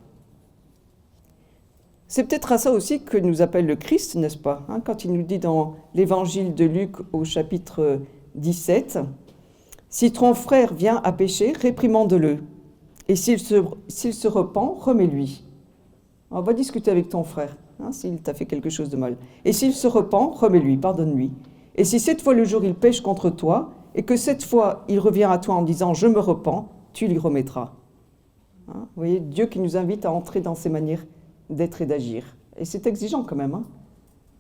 S3: C'est peut-être à ça aussi que nous appelle le Christ, n'est-ce pas, quand il nous dit dans l'évangile de Luc au chapitre 17, « Si ton frère vient à pécher, réprimande-le, et s'il se repent, remets-lui. » On va discuter avec ton frère, s'il t'a fait quelque chose de mal. Et s'il se repent, remets-lui, pardonne-lui. Et si cette fois le jour il pêche contre toi, et que cette fois il revient à toi en disant « je me repens », tu lui remettras. Vous voyez, Dieu qui nous invite à entrer dans ses manières d'être et d'agir. Et c'est exigeant quand même.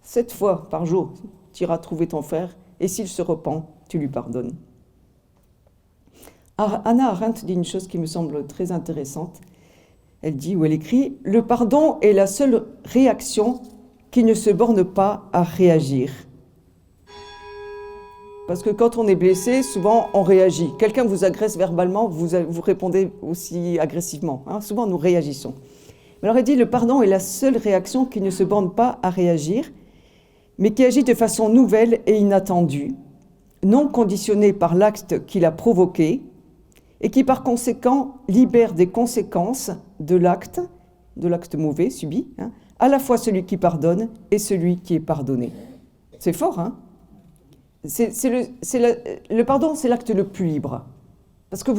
S3: 7 fois par jour, tu iras trouver ton frère, et s'il se repent, tu lui pardonnes. Hannah Arendt dit une chose qui me semble très intéressante. Elle dit, ou elle écrit, « Le pardon est la seule réaction qui ne se borne pas à réagir. » Parce que quand on est blessé, souvent on réagit. Quelqu'un vous agresse verbalement, vous répondez aussi agressivement. Souvent nous réagissons. Alors elle dit, le pardon est la seule réaction qui ne se borne pas à réagir, mais qui agit de façon nouvelle et inattendue, non conditionnée par l'acte qui l'a provoqué, et qui par conséquent libère des conséquences de l'acte mauvais subi, à la fois celui qui pardonne et celui qui est pardonné. C'est fort, hein ? Le pardon, c'est l'acte le plus libre, parce que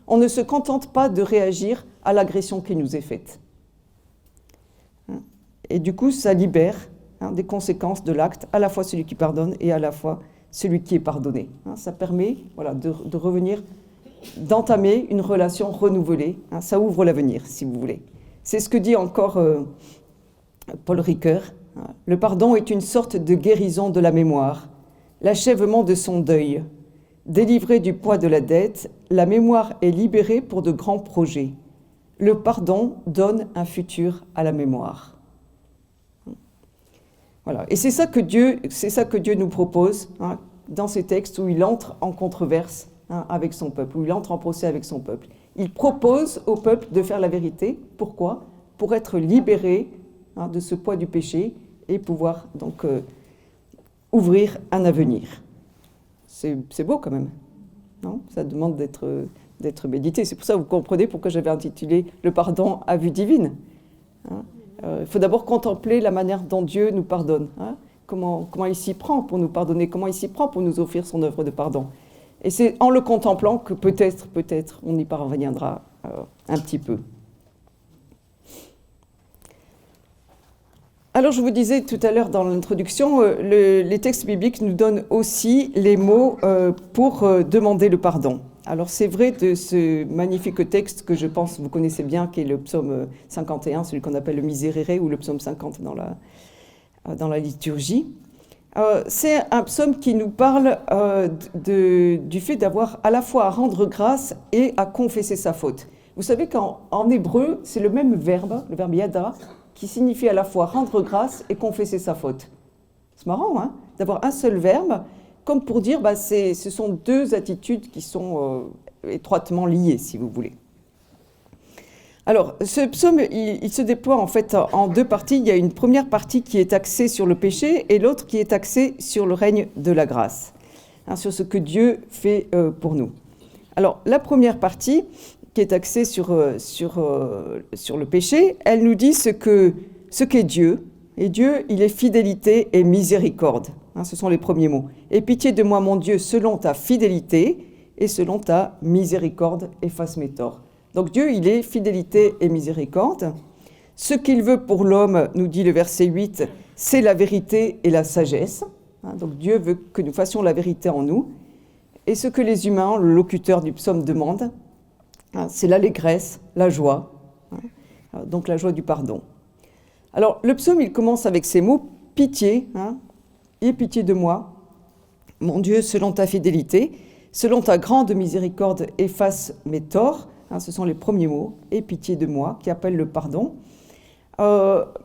S3: on ne se contente pas de réagir à l'agression qui nous est faite. Et du coup, ça libère des conséquences de l'acte, à la fois celui qui pardonne et à la fois celui qui est pardonné. Ça permet de revenir, d'entamer une relation renouvelée. Ça ouvre l'avenir, si vous voulez. C'est ce que dit encore Paul Ricoeur. Le pardon est une sorte de guérison de la mémoire, l'achèvement de son deuil. Délivrée du poids de la dette, la mémoire est libérée pour de grands projets. Le pardon donne un futur à la mémoire. Voilà. Et c'est ça que Dieu nous propose dans ces textes où il entre en controverse avec son peuple, où il entre en procès avec son peuple. Il propose au peuple de faire la vérité. Pourquoi ? Pour être libéré de ce poids du péché et pouvoir donc ouvrir un avenir. C'est beau quand même, non ? Ça demande d'être médité. C'est pour ça que vous comprenez pourquoi j'avais intitulé « Le pardon à vue divine ». Il faut d'abord contempler la manière dont Dieu nous pardonne. Comment il s'y prend pour nous pardonner, comment il s'y prend pour nous offrir son œuvre de pardon. Et c'est en le contemplant que peut-être, on y parviendra un petit peu. Alors, je vous disais tout à l'heure dans l'introduction, les textes bibliques nous donnent aussi les mots pour demander le pardon. Alors, c'est vrai de ce magnifique texte que je pense vous connaissez bien, qui est le psaume 51, celui qu'on appelle le Miserere, ou le psaume 50 dans la liturgie. C'est un psaume qui nous parle du fait d'avoir à la fois à rendre grâce et à confesser sa faute. Vous savez qu'en hébreu, c'est le même verbe, le verbe yada, qui signifie à la fois rendre grâce et confesser sa faute. C'est marrant, d'avoir un seul verbe, comme pour dire, ce sont deux attitudes qui sont étroitement liées, si vous voulez. Alors, ce psaume, il se déploie en fait en deux parties. Il y a une première partie qui est axée sur le péché et l'autre qui est axée sur le règne de la grâce, sur ce que Dieu fait pour nous. Alors, la première partie, qui est axée sur le péché, elle nous dit ce qu'est Dieu. Et Dieu, il est fidélité et miséricorde. Ce sont les premiers mots. Et pitié de moi, mon Dieu, selon ta fidélité et selon ta miséricorde, efface mes torts. Donc Dieu, il est fidélité et miséricorde. Ce qu'il veut pour l'homme, nous dit le verset 8, c'est la vérité et la sagesse. Donc Dieu veut que nous fassions la vérité en nous. Et ce que les humains, le locuteur du psaume demande, c'est l'allégresse, la joie. Donc la joie du pardon. Alors le psaume, il commence avec ces mots, pitié, aie pitié de moi, mon Dieu, selon ta fidélité, selon ta grande miséricorde, efface mes torts. Ce sont les premiers mots, aie pitié de moi, qui appellent le pardon.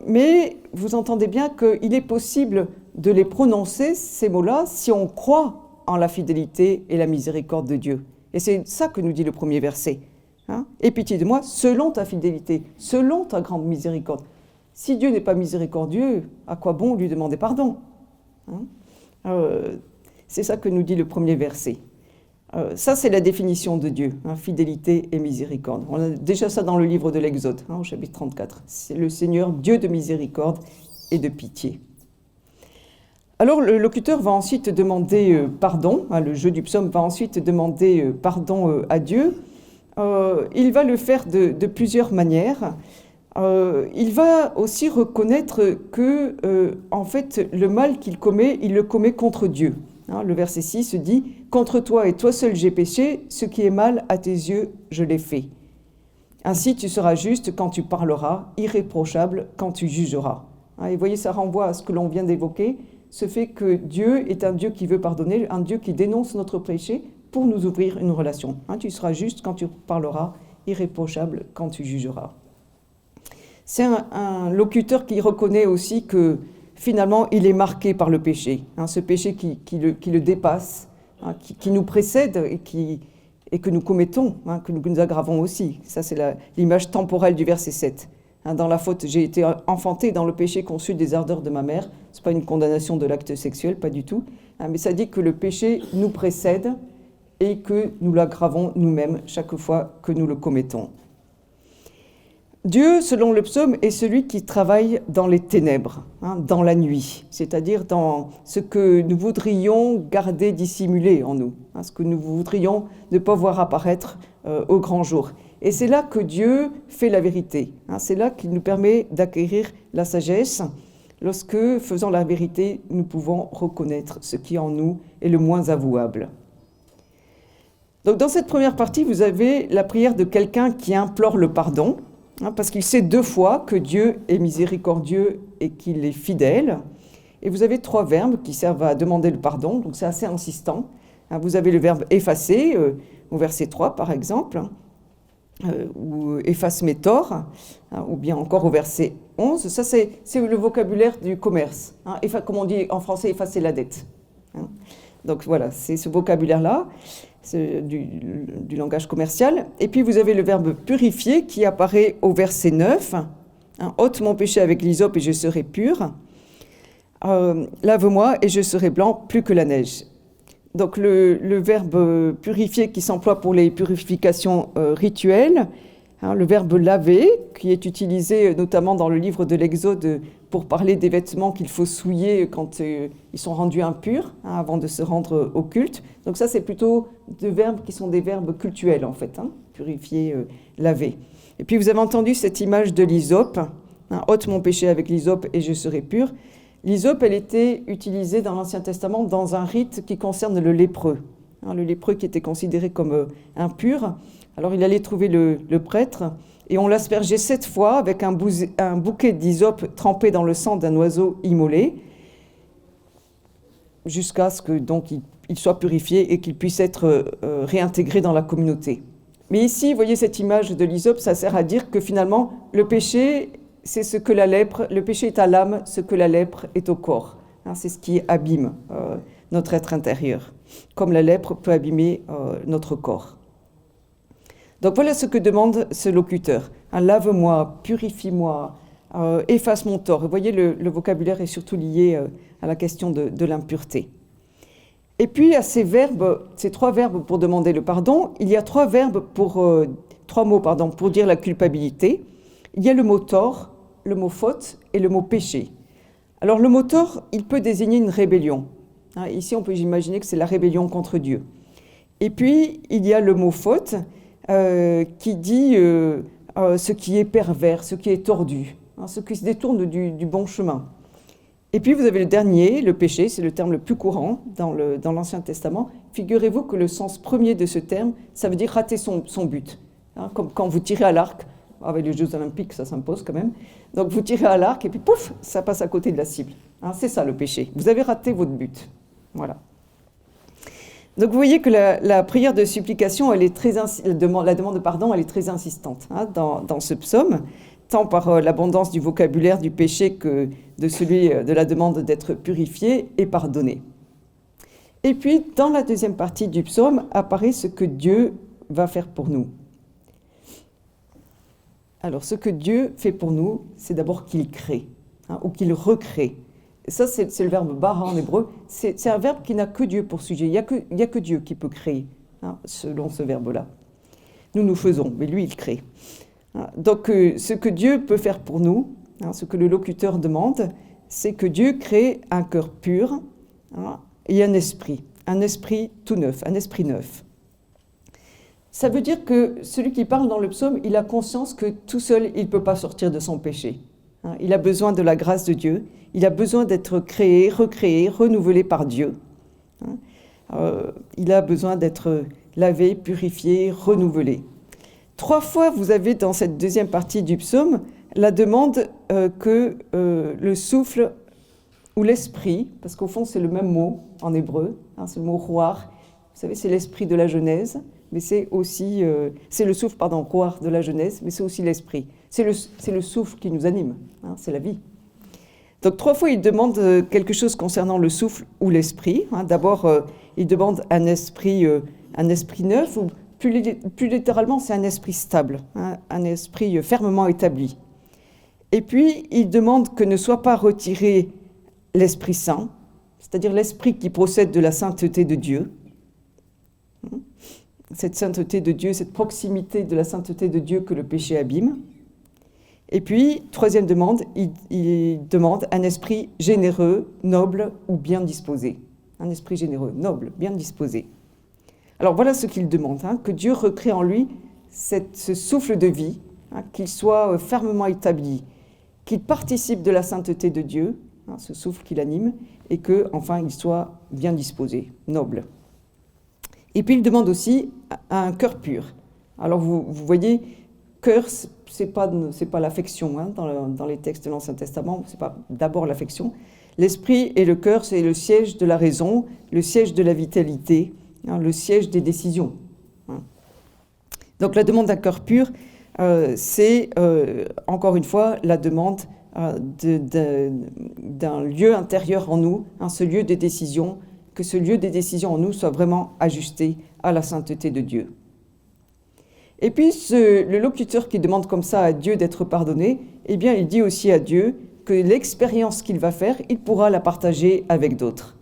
S3: Mais vous entendez bien qu'il est possible de les prononcer, ces mots-là, si on croit en la fidélité et la miséricorde de Dieu. Et c'est ça que nous dit le premier verset. Aie pitié de moi, selon ta fidélité, selon ta grande miséricorde. Si Dieu n'est pas miséricordieux, à quoi bon lui demander pardon? C'est ça que nous dit le premier verset. Ça, c'est la définition de Dieu, fidélité et miséricorde. On a déjà ça dans le livre de l'Exode, au chapitre 34. C'est le Seigneur, Dieu de miséricorde et de pitié. Alors, le locuteur va ensuite demander pardon. Le jeu du psaume va ensuite demander pardon à Dieu. Il va le faire de plusieurs manières. Il va aussi reconnaître que, en fait, le mal qu'il commet, il le commet contre Dieu. Le verset 6 dit « Contre toi et toi seul j'ai péché, ce qui est mal à tes yeux, je l'ai fait. Ainsi tu seras juste quand tu parleras, irréprochable quand tu jugeras. » Et vous voyez, ça renvoie à ce que l'on vient d'évoquer, ce fait que Dieu est un Dieu qui veut pardonner, un Dieu qui dénonce notre péché pour nous ouvrir une relation. Tu seras juste quand tu parleras, irréprochable quand tu jugeras. C'est un locuteur qui reconnaît aussi que finalement, il est marqué par le péché, ce péché qui le dépasse, qui nous précède et que nous commettons, que nous aggravons aussi. Ça, c'est l'image temporelle du verset 7. Dans la faute, j'ai été enfanté dans le péché conçu des ardeurs de ma mère. Ce n'est pas une condamnation de l'acte sexuel, pas du tout. Mais ça dit que le péché nous précède et que nous l'aggravons nous-mêmes chaque fois que nous le commettons. Dieu, selon le psaume, est celui qui travaille dans les ténèbres, dans la nuit, c'est-à-dire dans ce que nous voudrions garder dissimulé en nous, ce que nous voudrions ne pas voir apparaître au grand jour. Et c'est là que Dieu fait la vérité, c'est là qu'il nous permet d'acquérir la sagesse, lorsque, faisant la vérité, nous pouvons reconnaître ce qui en nous est le moins avouable. Donc dans cette première partie, vous avez la prière de quelqu'un qui implore le pardon, parce qu'il sait deux fois que Dieu est miséricordieux et qu'il est fidèle. Et vous avez trois verbes qui servent à demander le pardon, donc c'est assez insistant. Vous avez le verbe effacer, au verset 3 par exemple, ou efface mes torts, ou bien encore au verset 11. Ça, c'est le vocabulaire du commerce. Comme on dit en français, effacer la dette. Donc voilà, c'est ce vocabulaire-là. Du langage commercial. Et puis vous avez le verbe purifier qui apparaît au verset 9. Ôte mon péché avec l'hysope et je serai pur. Lave-moi et je serai blanc plus que la neige. Donc le verbe purifier qui s'emploie pour les purifications rituelles. Le verbe laver qui est utilisé notamment dans le livre de l'Exode pour parler des vêtements qu'il faut souiller quand ils sont rendus impurs, avant de se rendre au culte. Donc ça, c'est plutôt des verbes qui sont des verbes cultuels, en fait, purifier, laver. Et puis vous avez entendu cette image de l'hysope, ôte mon péché avec l'hysope et je serai pur. L'hysope, elle était utilisée dans l'Ancien Testament dans un rite qui concerne le lépreux. Le lépreux qui était considéré comme impur. Alors il allait trouver le prêtre et on l'aspergeait 7 fois avec un bouquet d'hysope trempé dans le sang d'un oiseau immolé jusqu'à ce que donc il soit purifié et qu'il puisse être réintégré dans la communauté. Mais ici, vous voyez cette image de l'hysope, ça sert à dire que finalement le péché, c'est ce que la lèpre, le péché est à l'âme, ce que la lèpre est au corps. C'est ce qui abîme notre être intérieur, comme la lèpre peut abîmer notre corps. Donc voilà ce que demande ce locuteur. Lave-moi, purifie-moi, efface mon tort. Vous voyez, le vocabulaire est surtout lié à la question de l'impureté. Et puis à ces verbes, ces 3 verbes pour demander le pardon, il y a 3 verbes pour trois mots pour dire la culpabilité. Il y a le mot tort, le mot faute et le mot péché. Alors le mot tort, il peut désigner une rébellion. Ici, on peut imaginer que c'est la rébellion contre Dieu. Et puis, il y a le mot faute qui dit ce qui est pervers, ce qui est tordu, ce qui se détourne du bon chemin. Et puis, vous avez le dernier, le péché, c'est le terme le plus courant dans l'Ancien Testament. Figurez-vous que le sens premier de ce terme, ça veut dire rater son but. Comme quand vous tirez à l'arc, avec les Jeux Olympiques, ça s'impose quand même. Donc, vous tirez à l'arc et puis pouf, ça passe à côté de la cible. C'est ça le péché. Vous avez raté votre but. Voilà. Donc, vous voyez que la prière de supplication, la demande de pardon, elle est très insistante dans ce psaume, tant par l'abondance du vocabulaire du péché que de celui de la demande d'être purifié et pardonné. Et puis, dans la deuxième partie du psaume, apparaît ce que Dieu va faire pour nous. Alors, ce que Dieu fait pour nous, c'est d'abord qu'il crée, ou qu'il recrée. Et ça, c'est le verbe bara en hébreu. C'est un verbe qui n'a que Dieu pour sujet. Il n'y a que Dieu qui peut créer, selon ce verbe-là. Nous faisons, mais lui, il crée. Donc, ce que Dieu peut faire pour nous, ce que le locuteur demande, c'est que Dieu crée un cœur pur et un esprit tout neuf, un esprit neuf. Ça veut dire que celui qui parle dans le psaume, il a conscience que tout seul, il ne peut pas sortir de son péché. Il a besoin de la grâce de Dieu, il a besoin d'être créé, recréé, renouvelé par Dieu. Il a besoin d'être lavé, purifié, renouvelé. 3 fois, vous avez dans cette deuxième partie du psaume la demande que le souffle ou l'esprit, parce qu'au fond c'est le même mot en hébreu, c'est le mot roar, vous savez c'est l'esprit de la Genèse, mais c'est aussi, c'est le souffle, roar de la Genèse, mais c'est aussi l'esprit. C'est le souffle qui nous anime, c'est la vie. Donc 3 fois il demande quelque chose concernant le souffle ou l'esprit. D'abord il demande un esprit neuf, ou plus littéralement, c'est un esprit stable, un esprit fermement établi. Et puis, il demande que ne soit pas retiré l'Esprit Saint, c'est-à-dire l'esprit qui procède de la sainteté de Dieu. Cette sainteté de Dieu, cette proximité de la sainteté de Dieu que le péché abîme. Et puis, 3e demande, il demande un esprit généreux, noble ou bien disposé. Un esprit généreux, noble, bien disposé. Alors voilà ce qu'il demande, que Dieu recrée en lui ce souffle de vie, qu'il soit fermement établi, qu'il participe de la sainteté de Dieu, ce souffle qui l'anime, et qu'enfin il soit bien disposé, noble. Et puis il demande aussi un cœur pur. Alors vous voyez, cœur, c'est pas l'affection, dans les textes de l'Ancien Testament, c'est pas d'abord l'affection. L'esprit et le cœur, c'est le siège de la raison, le siège de la vitalité, le siège des décisions. Donc la demande d'un cœur pur, c'est encore une fois la demande d'un lieu intérieur en nous, ce lieu des décisions, que ce lieu des décisions en nous soit vraiment ajusté à la sainteté de Dieu. Et puis le locuteur qui demande comme ça à Dieu d'être pardonné, eh bien il dit aussi à Dieu que l'expérience qu'il va faire, il pourra la partager avec d'autres.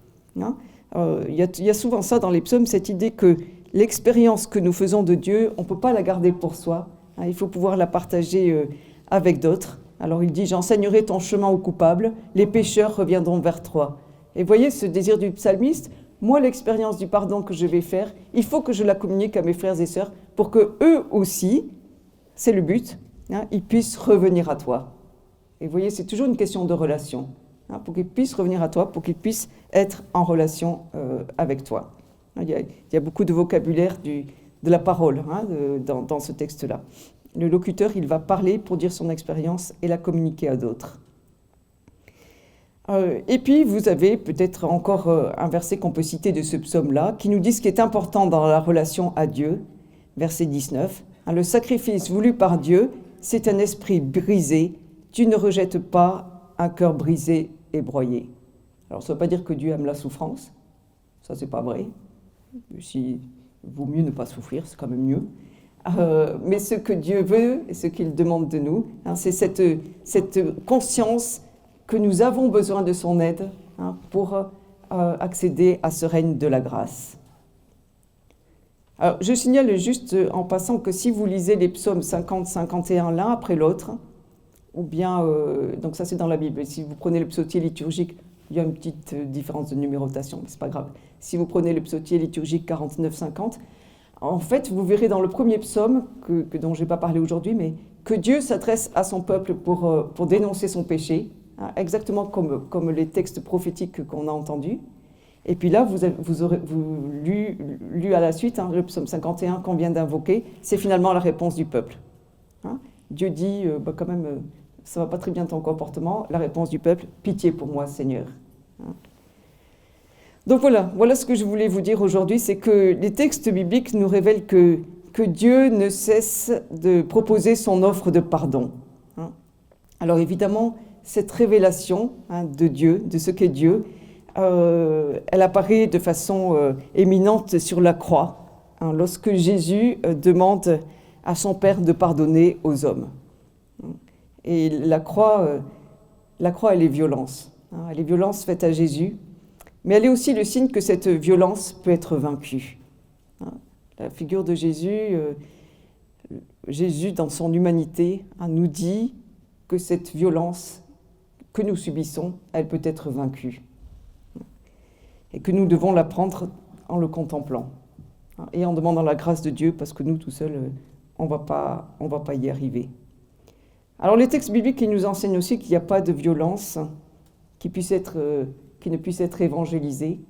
S3: Il y a souvent ça dans les psaumes, cette idée que l'expérience que nous faisons de Dieu, on ne peut pas la garder pour soi, il faut pouvoir la partager avec d'autres. Alors il dit « J'enseignerai ton chemin aux coupables, les pécheurs reviendront vers toi ». Et voyez ce désir du psalmiste, moi l'expérience du pardon que je vais faire, il faut que je la communique à mes frères et sœurs pour que eux aussi, c'est le but, ils puissent revenir à toi. Et vous voyez, c'est toujours une question de relation. Pour qu'ils puissent revenir à toi, pour qu'ils puissent être en relation avec toi. Il y a beaucoup de vocabulaire de la parole dans ce texte-là. Le locuteur, il va parler pour dire son expérience et la communiquer à d'autres. Et puis, vous avez peut-être encore un verset qu'on peut citer de ce psaume-là, qui nous dit ce qui est important dans la relation à Dieu, verset 19. Le sacrifice voulu par Dieu, c'est un esprit brisé. Tu ne rejettes pas un cœur brisé et broyé. Alors, ça ne veut pas dire que Dieu aime la souffrance. Ça, c'est pas vrai. Il vaut mieux ne pas souffrir, c'est quand même mieux. Mais ce que Dieu veut et ce qu'il demande de nous, c'est cette conscience que nous avons besoin de son aide pour accéder à ce règne de la grâce. Alors, je signale juste en passant que si vous lisez les psaumes 50, 51 l'un après l'autre, ou bien, donc ça c'est dans la Bible, si vous prenez le psautier liturgique, il y a une petite différence de numérotation, mais c'est pas grave. Si vous prenez le psautier liturgique 49-50, en fait, vous verrez dans le premier psaume, dont je n'ai pas parlé aujourd'hui, mais que Dieu s'adresse à son peuple pour dénoncer son péché, hein, exactement comme les textes prophétiques qu'on a entendus. Et puis là, vous aurez lu à la suite, hein, le psaume 51 qu'on vient d'invoquer, c'est finalement la réponse du peuple. Hein. Dieu dit, quand même, ça ne va pas très bien ton comportement. La réponse du peuple, pitié pour moi, Seigneur. Hein. Donc voilà ce que je voulais vous dire aujourd'hui, c'est que les textes bibliques nous révèlent que Dieu ne cesse de proposer son offre de pardon. Hein. Alors évidemment, cette révélation, hein, de Dieu, de ce qu'est Dieu, elle apparaît de façon éminente sur la croix, hein, lorsque Jésus demande à son Père de pardonner aux hommes. Et la croix, elle est violence. Hein, elle est violence faite à Jésus, mais elle est aussi le signe que cette violence peut être vaincue. Hein, la figure de Jésus, Jésus dans son humanité, hein, nous dit que cette violence que nous subissons, elle peut être vaincue. Et que nous devons la prendre en le contemplant, hein, et en demandant la grâce de Dieu, parce que nous, tout seuls, on va pas y arriver. Alors les textes bibliques ils nous enseignent aussi qu'il n'y a pas de violence qui ne puisse être évangélisée,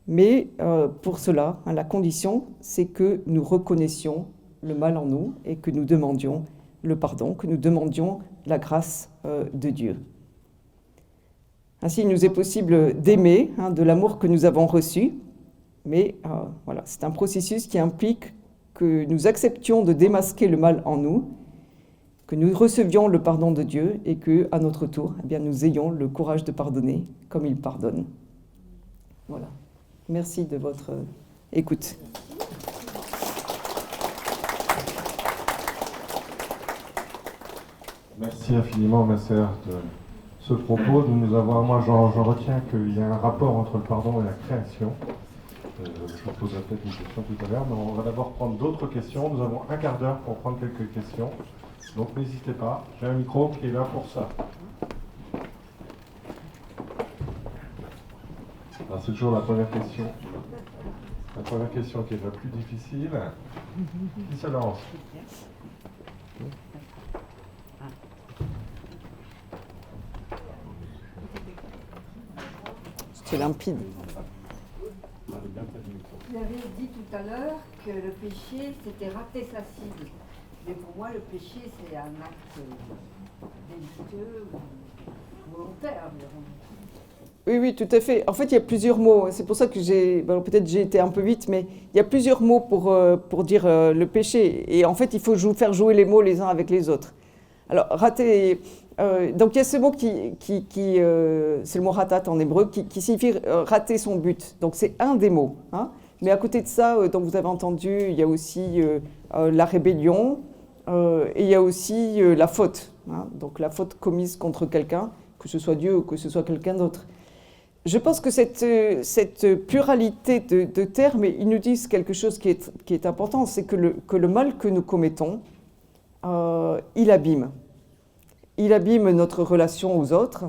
S3: mais pour cela, hein, la condition, c'est que nous reconnaissions le mal en nous et que nous demandions le pardon, que nous demandions la grâce de Dieu. Ainsi, il nous est possible d'aimer, hein, de l'amour que nous avons reçu, mais voilà, c'est un processus qui implique que nous acceptions de démasquer le mal en nous, que nous recevions le pardon de Dieu et que, à notre tour, eh bien, nous ayons le courage de pardonner comme il pardonne. Voilà. Merci de votre écoute.
S4: Merci infiniment, ma sœur, de ce propos. Moi, j'en retiens qu'il y a un rapport entre le pardon et la création. Je vous poserai peut-être une question tout à l'heure, mais on va d'abord prendre d'autres questions. Nous avons un quart d'heure pour prendre quelques questions. Donc n'hésitez pas, j'ai un micro qui est là pour ça. Alors c'est toujours la première question. La première question qui est la plus difficile. Qui se lance ?
S3: C'est limpide.
S5: Vous avez dit tout à l'heure que le péché, c'était rater sa cible. Mais pour moi, le péché, c'est un acte délictueux ou volontaire.
S3: Oui, tout à fait. En fait, il y a plusieurs mots. C'est pour ça que peut-être j'ai été un peu vite, mais il y a plusieurs mots pour dire le péché. Et en fait, il faut faire jouer les mots les uns avec les autres. Alors, rater... donc, il y a ce mot c'est le mot ratat en hébreu, qui signifie rater son but. Donc, c'est un des mots. Hein. Mais à côté de ça, dont vous avez entendu, il y a aussi la rébellion, et il y a aussi la faute. Hein. Donc, la faute commise contre quelqu'un, que ce soit Dieu ou que ce soit quelqu'un d'autre. Je pense que cette pluralité de termes, ils nous disent quelque chose qui est important, c'est que le mal que nous commettons, il abîme. Il abîme notre relation aux autres,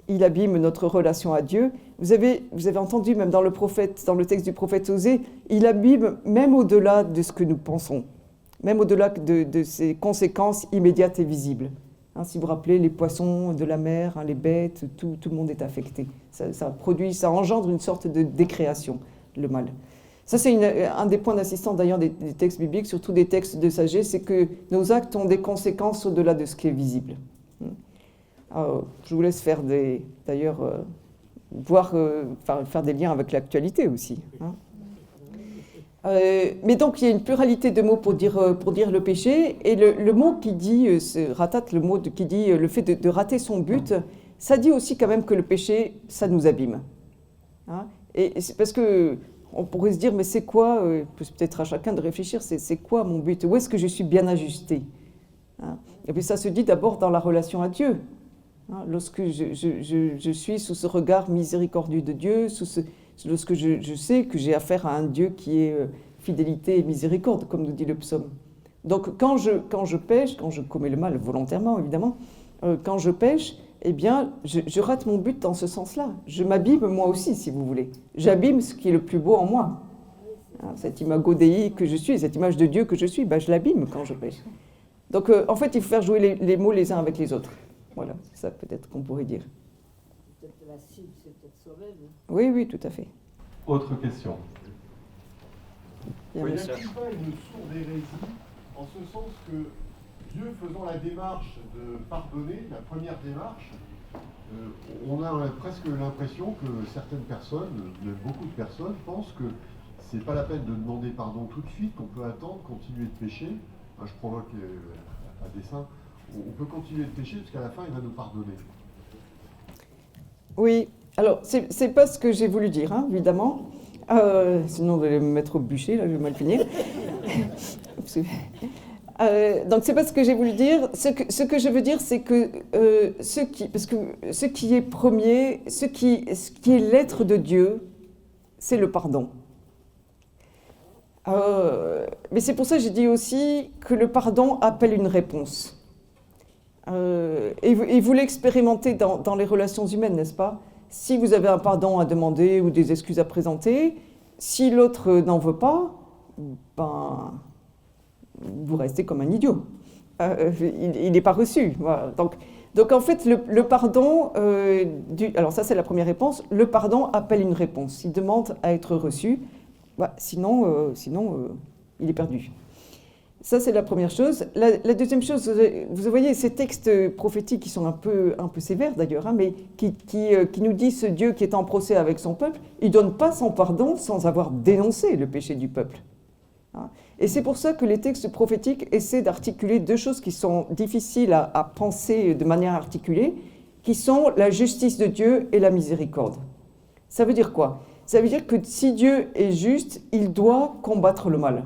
S3: il abîme notre relation à Dieu. Vous avez entendu, même dans le texte du prophète Osée, il abîme même au-delà de ce que nous pensons, même au-delà de ses conséquences immédiates et visibles. Hein, si vous vous rappelez, les poissons de la mer, hein, les bêtes, tout le monde est affecté. Ça engendre une sorte de décréation, le mal. Ça, c'est un des points d'assistance d'ailleurs des textes bibliques, surtout des textes de sagesse, c'est que nos actes ont des conséquences au-delà de ce qui est visible. Je vous laisse faire faire des liens avec l'actualité aussi. Hein. Mais donc, il y a une pluralité de mots pour dire le péché, et le mot qui dit, ratat, le mot qui dit le fait de rater son but, ça dit aussi quand même que le péché, ça nous abîme. Hein. Et c'est parce que on pourrait se dire, mais c'est quoi, peut-être à chacun de réfléchir, c'est quoi mon but? Où est-ce que je suis bien ajusté? Hein. Et puis ça se dit d'abord dans la relation à Dieu. Hein, lorsque je suis sous ce regard miséricordieux de Dieu, lorsque je sais que j'ai affaire à un Dieu qui est fidélité et miséricorde, comme nous dit le psaume. Donc quand je pêche, quand je commets le mal volontairement évidemment, quand je pêche, eh bien je rate mon but dans ce sens-là. Je m'abîme moi aussi, si vous voulez. J'abîme ce qui est le plus beau en moi. Cette imago Dei que je suis, cette image de Dieu que je suis, ben, je l'abîme quand je pêche. Donc en fait, il faut faire jouer les mots les uns avec les autres. Voilà, c'est ça peut-être qu'on pourrait dire.
S5: Peut-être la cible, c'est peut-être soi-même.
S3: Oui, oui, tout à fait.
S4: Autre question.
S3: Il y a
S6: Oui,
S3: monsieur.
S6: n'y a-t-il pas une sourde hérésie en ce sens que Dieu faisant la démarche de pardonner, la première démarche, on a presque l'impression que certaines personnes, même beaucoup de personnes, pensent que c'est pas la peine de demander pardon tout de suite, qu'on peut attendre, continuer de pécher. Enfin, je provoque à dessein. On peut continuer de pécher jusqu'à la fin, il va nous pardonner.
S3: Oui, alors c'est pas ce que j'ai voulu dire, hein, évidemment. Sinon, vous allez me mettre au bûcher, là, je vais mal finir. Donc, c'est pas ce que j'ai voulu dire. Ce que je veux dire, c'est que ce qui est premier, ce qui est l'être de Dieu, c'est le pardon. Mais c'est pour ça que j'ai dit aussi que le pardon appelle une réponse. Et vous l'expérimentez dans les relations humaines, n'est-ce pas? Si vous avez un pardon à demander ou des excuses à présenter, si l'autre n'en veut pas, ben, vous restez comme un idiot. Il n'est pas reçu. Voilà. Donc en fait, le pardon, alors ça c'est la première réponse, le pardon appelle une réponse. Il demande à être reçu, bah, sinon il est perdu. Ça, c'est la première chose. La deuxième chose, vous voyez, ces textes prophétiques qui sont un peu sévères d'ailleurs, hein, mais qui nous disent ce Dieu qui est en procès avec son peuple, il ne donne pas son pardon sans avoir dénoncé le péché du peuple. Hein. Et c'est pour ça que les textes prophétiques essaient d'articuler deux choses qui sont difficiles à penser de manière articulée, qui sont la justice de Dieu et la miséricorde. Ça veut dire quoi? Ça veut dire que si Dieu est juste, il doit combattre le mal.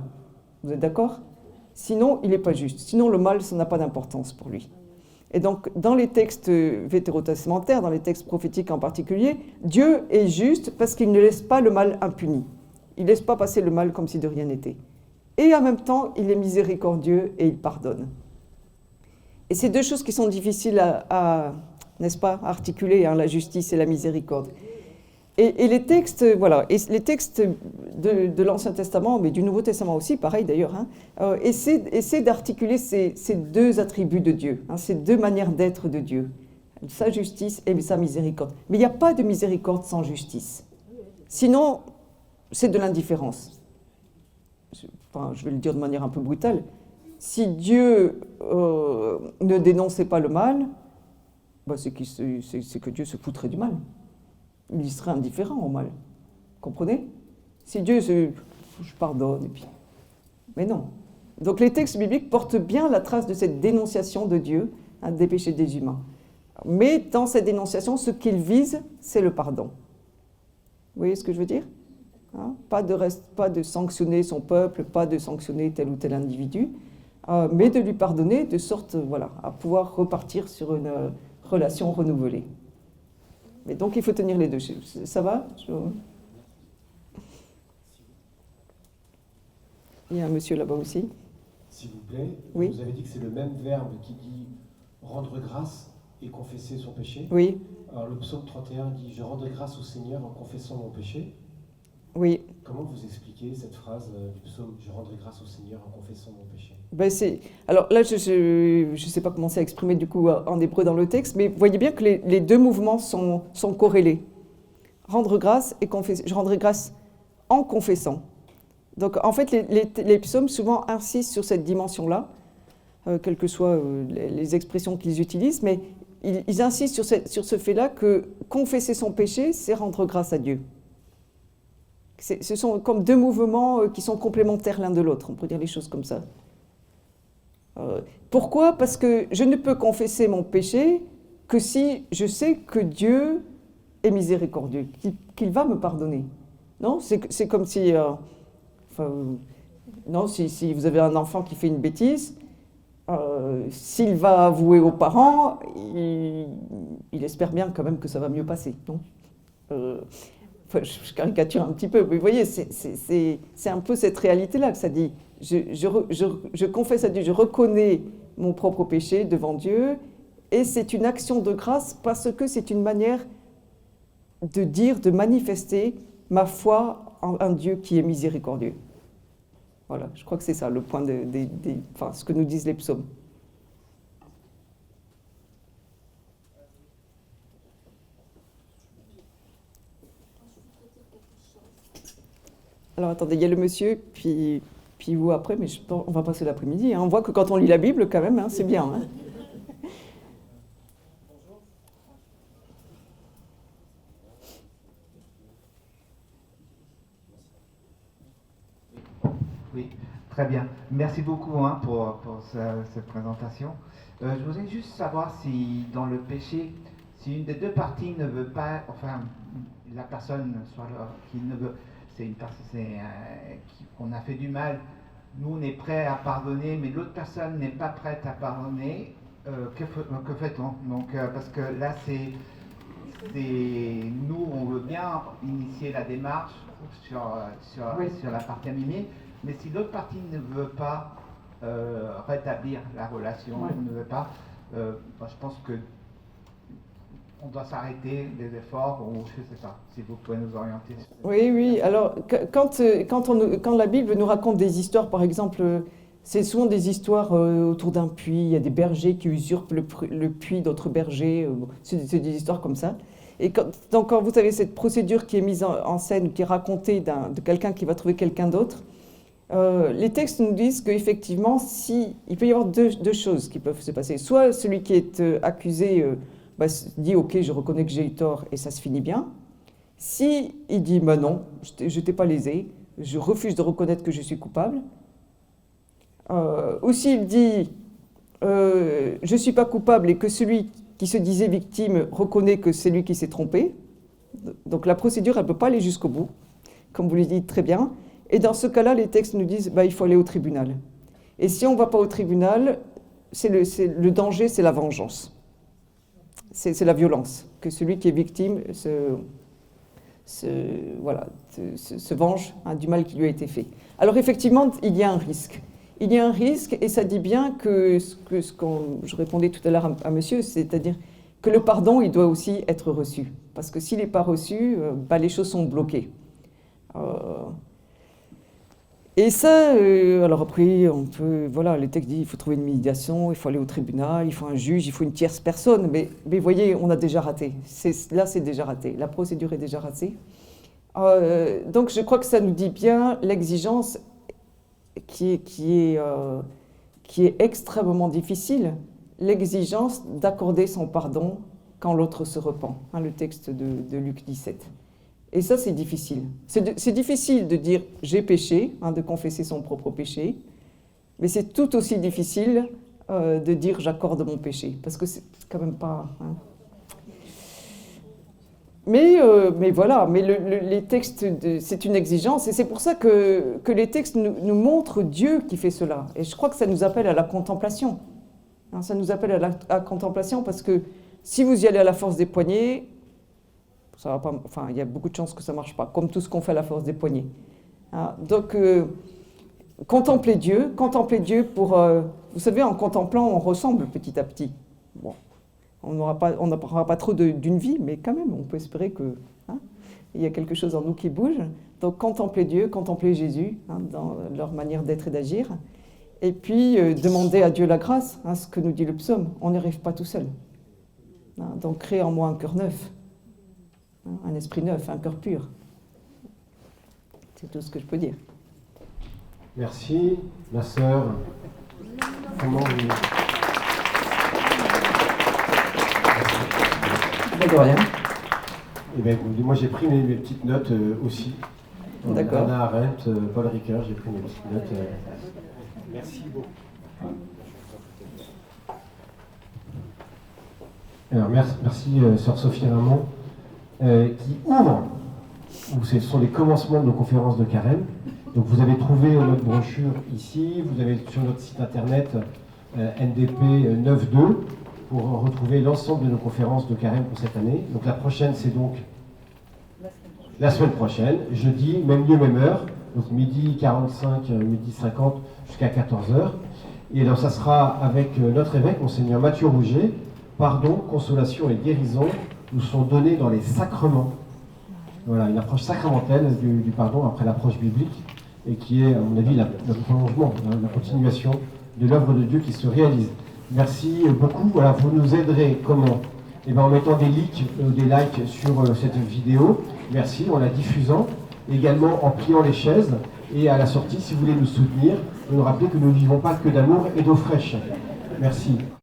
S3: Vous êtes d'accord? Sinon, il n'est pas juste. Sinon, le mal, ça n'a pas d'importance pour lui. Et donc, dans les textes vétérotestamentaires, dans les textes prophétiques en particulier, Dieu est juste parce qu'il ne laisse pas le mal impuni. Il ne laisse pas passer le mal comme si de rien n'était. Et en même temps, il est miséricordieux et il pardonne. Et c'est deux choses qui sont difficiles n'est-ce pas, à articuler, hein, la justice et la miséricorde. Et les textes, voilà, et les textes de l'Ancien Testament, mais du Nouveau Testament aussi, pareil d'ailleurs, hein, essaient d'articuler ces deux attributs de Dieu, hein, ces deux manières d'être de Dieu, sa justice et sa miséricorde. Mais il n'y a pas de miséricorde sans justice. Sinon, c'est de l'indifférence. Je vais le dire de manière un peu brutale. Si Dieu ne dénonçait pas le mal, bah, c'est que Dieu se foutrait du mal. Il serait indifférent au mal. Comprenez? Si Dieu je pardonne, et puis... Mais non. Donc les textes bibliques portent bien la trace de cette dénonciation de Dieu, hein, des péchés des humains. Mais dans cette dénonciation, ce qu'ils visent, c'est le pardon. Vous voyez ce que je veux dire? Hein? Pas de sanctionner son peuple, pas de sanctionner tel ou tel individu, mais de lui pardonner de sorte voilà, à pouvoir repartir sur une relation renouvelée. Mais donc il faut tenir les deux. Ça va? Il y a un monsieur là-bas aussi.
S1: S'il vous plaît,
S3: Oui.
S1: vous avez dit que c'est le même verbe qui dit rendre grâce et confesser son péché.
S3: Oui,
S1: Alors le psaume 31 dit « Je rendrai grâce au Seigneur en confessant mon péché ».
S3: oui.
S1: Comment vous expliquez cette phrase du psaume « Je rendrai grâce au Seigneur en confessant mon péché »
S3: Ben alors là, je ne sais pas comment c'est exprimé du coup en hébreu dans le texte, mais vous voyez bien que les deux mouvements sont corrélés. Rendre grâce et confesser. Je rendrai grâce en confessant. Donc en fait, les psaumes souvent insistent sur cette dimension-là, quelles que soient les expressions qu'ils utilisent, mais ils insistent sur ce fait-là que confesser son péché, c'est rendre grâce à Dieu. Ce sont comme deux mouvements qui sont complémentaires l'un de l'autre, on peut dire les choses comme ça. Pourquoi? Parce que je ne peux confesser mon péché que si je sais que Dieu est miséricordieux, qu'il va me pardonner. Non, c'est comme si... non, si vous avez un enfant qui fait une bêtise, s'il va avouer aux parents, il espère bien quand même que ça va mieux passer. Non Enfin, je caricature un petit peu, mais vous voyez, c'est un peu cette réalité-là que ça dit. Je confesse à Dieu, je reconnais mon propre péché devant Dieu, et c'est une action de grâce parce que c'est une manière de dire, de manifester ma foi en un Dieu qui est miséricordieux. Voilà, je crois que c'est ça le point enfin, ce que nous disent les psaumes. Alors attendez, il y a le monsieur, puis vous après, mais on va passer l'après-midi. Hein. On voit que quand on lit la Bible, quand même, hein, c'est bien. Hein.
S7: Oui, très bien. Merci beaucoup hein, pour cette présentation. Je voudrais juste savoir si dans le péché, si une des deux parties ne veut pas, enfin, la personne qui ne veut, c'est une personne, on a fait du mal, nous on est prêt à pardonner, mais l'autre personne n'est pas prête à pardonner, que fait-on? Donc, parce que là, nous, on veut bien initier la démarche sur la partie animée, mais si l'autre partie ne veut pas rétablir la relation, ne veut pas, je pense que on doit s'arrêter les efforts, ou je ne sais pas, si vous pouvez nous orienter.
S3: Oui, alors quand la Bible nous raconte des histoires, par exemple, c'est souvent des histoires autour d'un puits, il y a des bergers qui usurpent le puits d'autres bergers, c'est des histoires comme ça. Et donc quand vous avez cette procédure qui est mise en scène, qui est racontée de quelqu'un qui va trouver quelqu'un d'autre, les textes nous disent qu'effectivement, il peut y avoir deux choses qui peuvent se passer. Soit celui qui est accusé dit « Ok, je reconnais que j'ai eu tort » et ça se finit bien. Si il dit bah « Non, je t'ai pas lésé, je refuse de reconnaître que je suis coupable », ou s'il dit « Je suis pas coupable » et que celui qui se disait victime reconnaît que c'est lui qui s'est trompé, donc la procédure, elle ne peut pas aller jusqu'au bout, comme vous le dites très bien. Et dans ce cas-là, les textes nous disent il faut aller au tribunal. Et si on ne va pas au tribunal, le danger, c'est la vengeance. C'est la violence, que celui qui est victime se venge du mal qui lui a été fait. Alors effectivement, il y a un risque. Il y a un risque, et ça dit bien que je répondais tout à l'heure à monsieur, c'est-à-dire que le pardon, il doit aussi être reçu. Parce que s'il n'est pas reçu, les choses sont bloquées. Et ça, alors après, on peut, voilà, les textes disent il faut trouver une médiation, il faut aller au tribunal, il faut un juge, il faut une tierce personne. Mais vous voyez, on a déjà raté. Là, c'est déjà raté. La procédure est déjà ratée. Donc, je crois que ça nous dit bien l'exigence qui est extrêmement difficile, l'exigence d'accorder son pardon quand l'autre se repent. Hein, le texte de Luc 17. Et ça, c'est difficile. C'est difficile de dire « j'ai péché hein, », de confesser son propre péché, mais c'est tout aussi difficile de dire « j'accorde mon péché », parce que c'est quand même pas... Hein. Mais voilà, mais les textes, c'est une exigence, et c'est pour ça que les textes nous montrent Dieu qui fait cela. Et je crois que ça nous appelle à la contemplation. Hein, ça nous appelle à la contemplation, parce que si vous y allez à la force des poignets, ça va pas, enfin, il y a beaucoup de chances que ça ne marche pas, comme tout ce qu'on fait à la force des poignets. Hein, donc, contempler Dieu pour... vous savez, en contemplant, on ressemble petit à petit. Bon, on n'aura pas trop d'une vie, mais quand même, on peut espérer que il y a quelque chose en nous qui bouge. Donc, contempler Dieu, contempler Jésus, hein, dans leur manière d'être et d'agir. Et puis, demander à Dieu la grâce, hein, ce que nous dit le psaume. On n'y arrive pas tout seul. Hein, donc, crée en moi un cœur neuf. Un esprit neuf, un cœur pur. C'est tout ce que je peux dire.
S1: Merci, ma sœur. Comment vous...
S3: De rien.
S1: Eh bien, moi j'ai pris mes petites notes aussi.
S3: D'accord.
S1: Hannah Arendt, Paul Ricoeur, j'ai pris mes petites notes. Merci beaucoup. Alors merci sœur Sophie Ramon. Qui ouvre, ce sont les commencements de nos conférences de carême. Donc vous avez trouvé notre brochure ici, vous avez sur notre site internet NDP 9.2 pour retrouver l'ensemble de nos conférences de carême pour cette année. Donc la prochaine c'est donc la semaine prochaine, jeudi, même lieu, même heure, donc midi 45, midi 50 jusqu'à 14h. Et alors ça sera avec notre évêque, Monseigneur Mathieu Rouget. Pardon, consolation et guérison nous sont donnés dans les sacrements. Voilà, une approche sacramentelle du pardon après l'approche biblique, et qui est, à mon avis, le prolongement, la continuation de l'œuvre de Dieu qui se réalise. Merci beaucoup. Voilà, vous nous aiderez comment? Eh bien, en mettant des likes sur cette vidéo. Merci, en la diffusant. Également en pliant les chaises. Et à la sortie, si vous voulez nous soutenir, vous nous rappelez que nous ne vivons pas que d'amour et d'eau fraîche. Merci.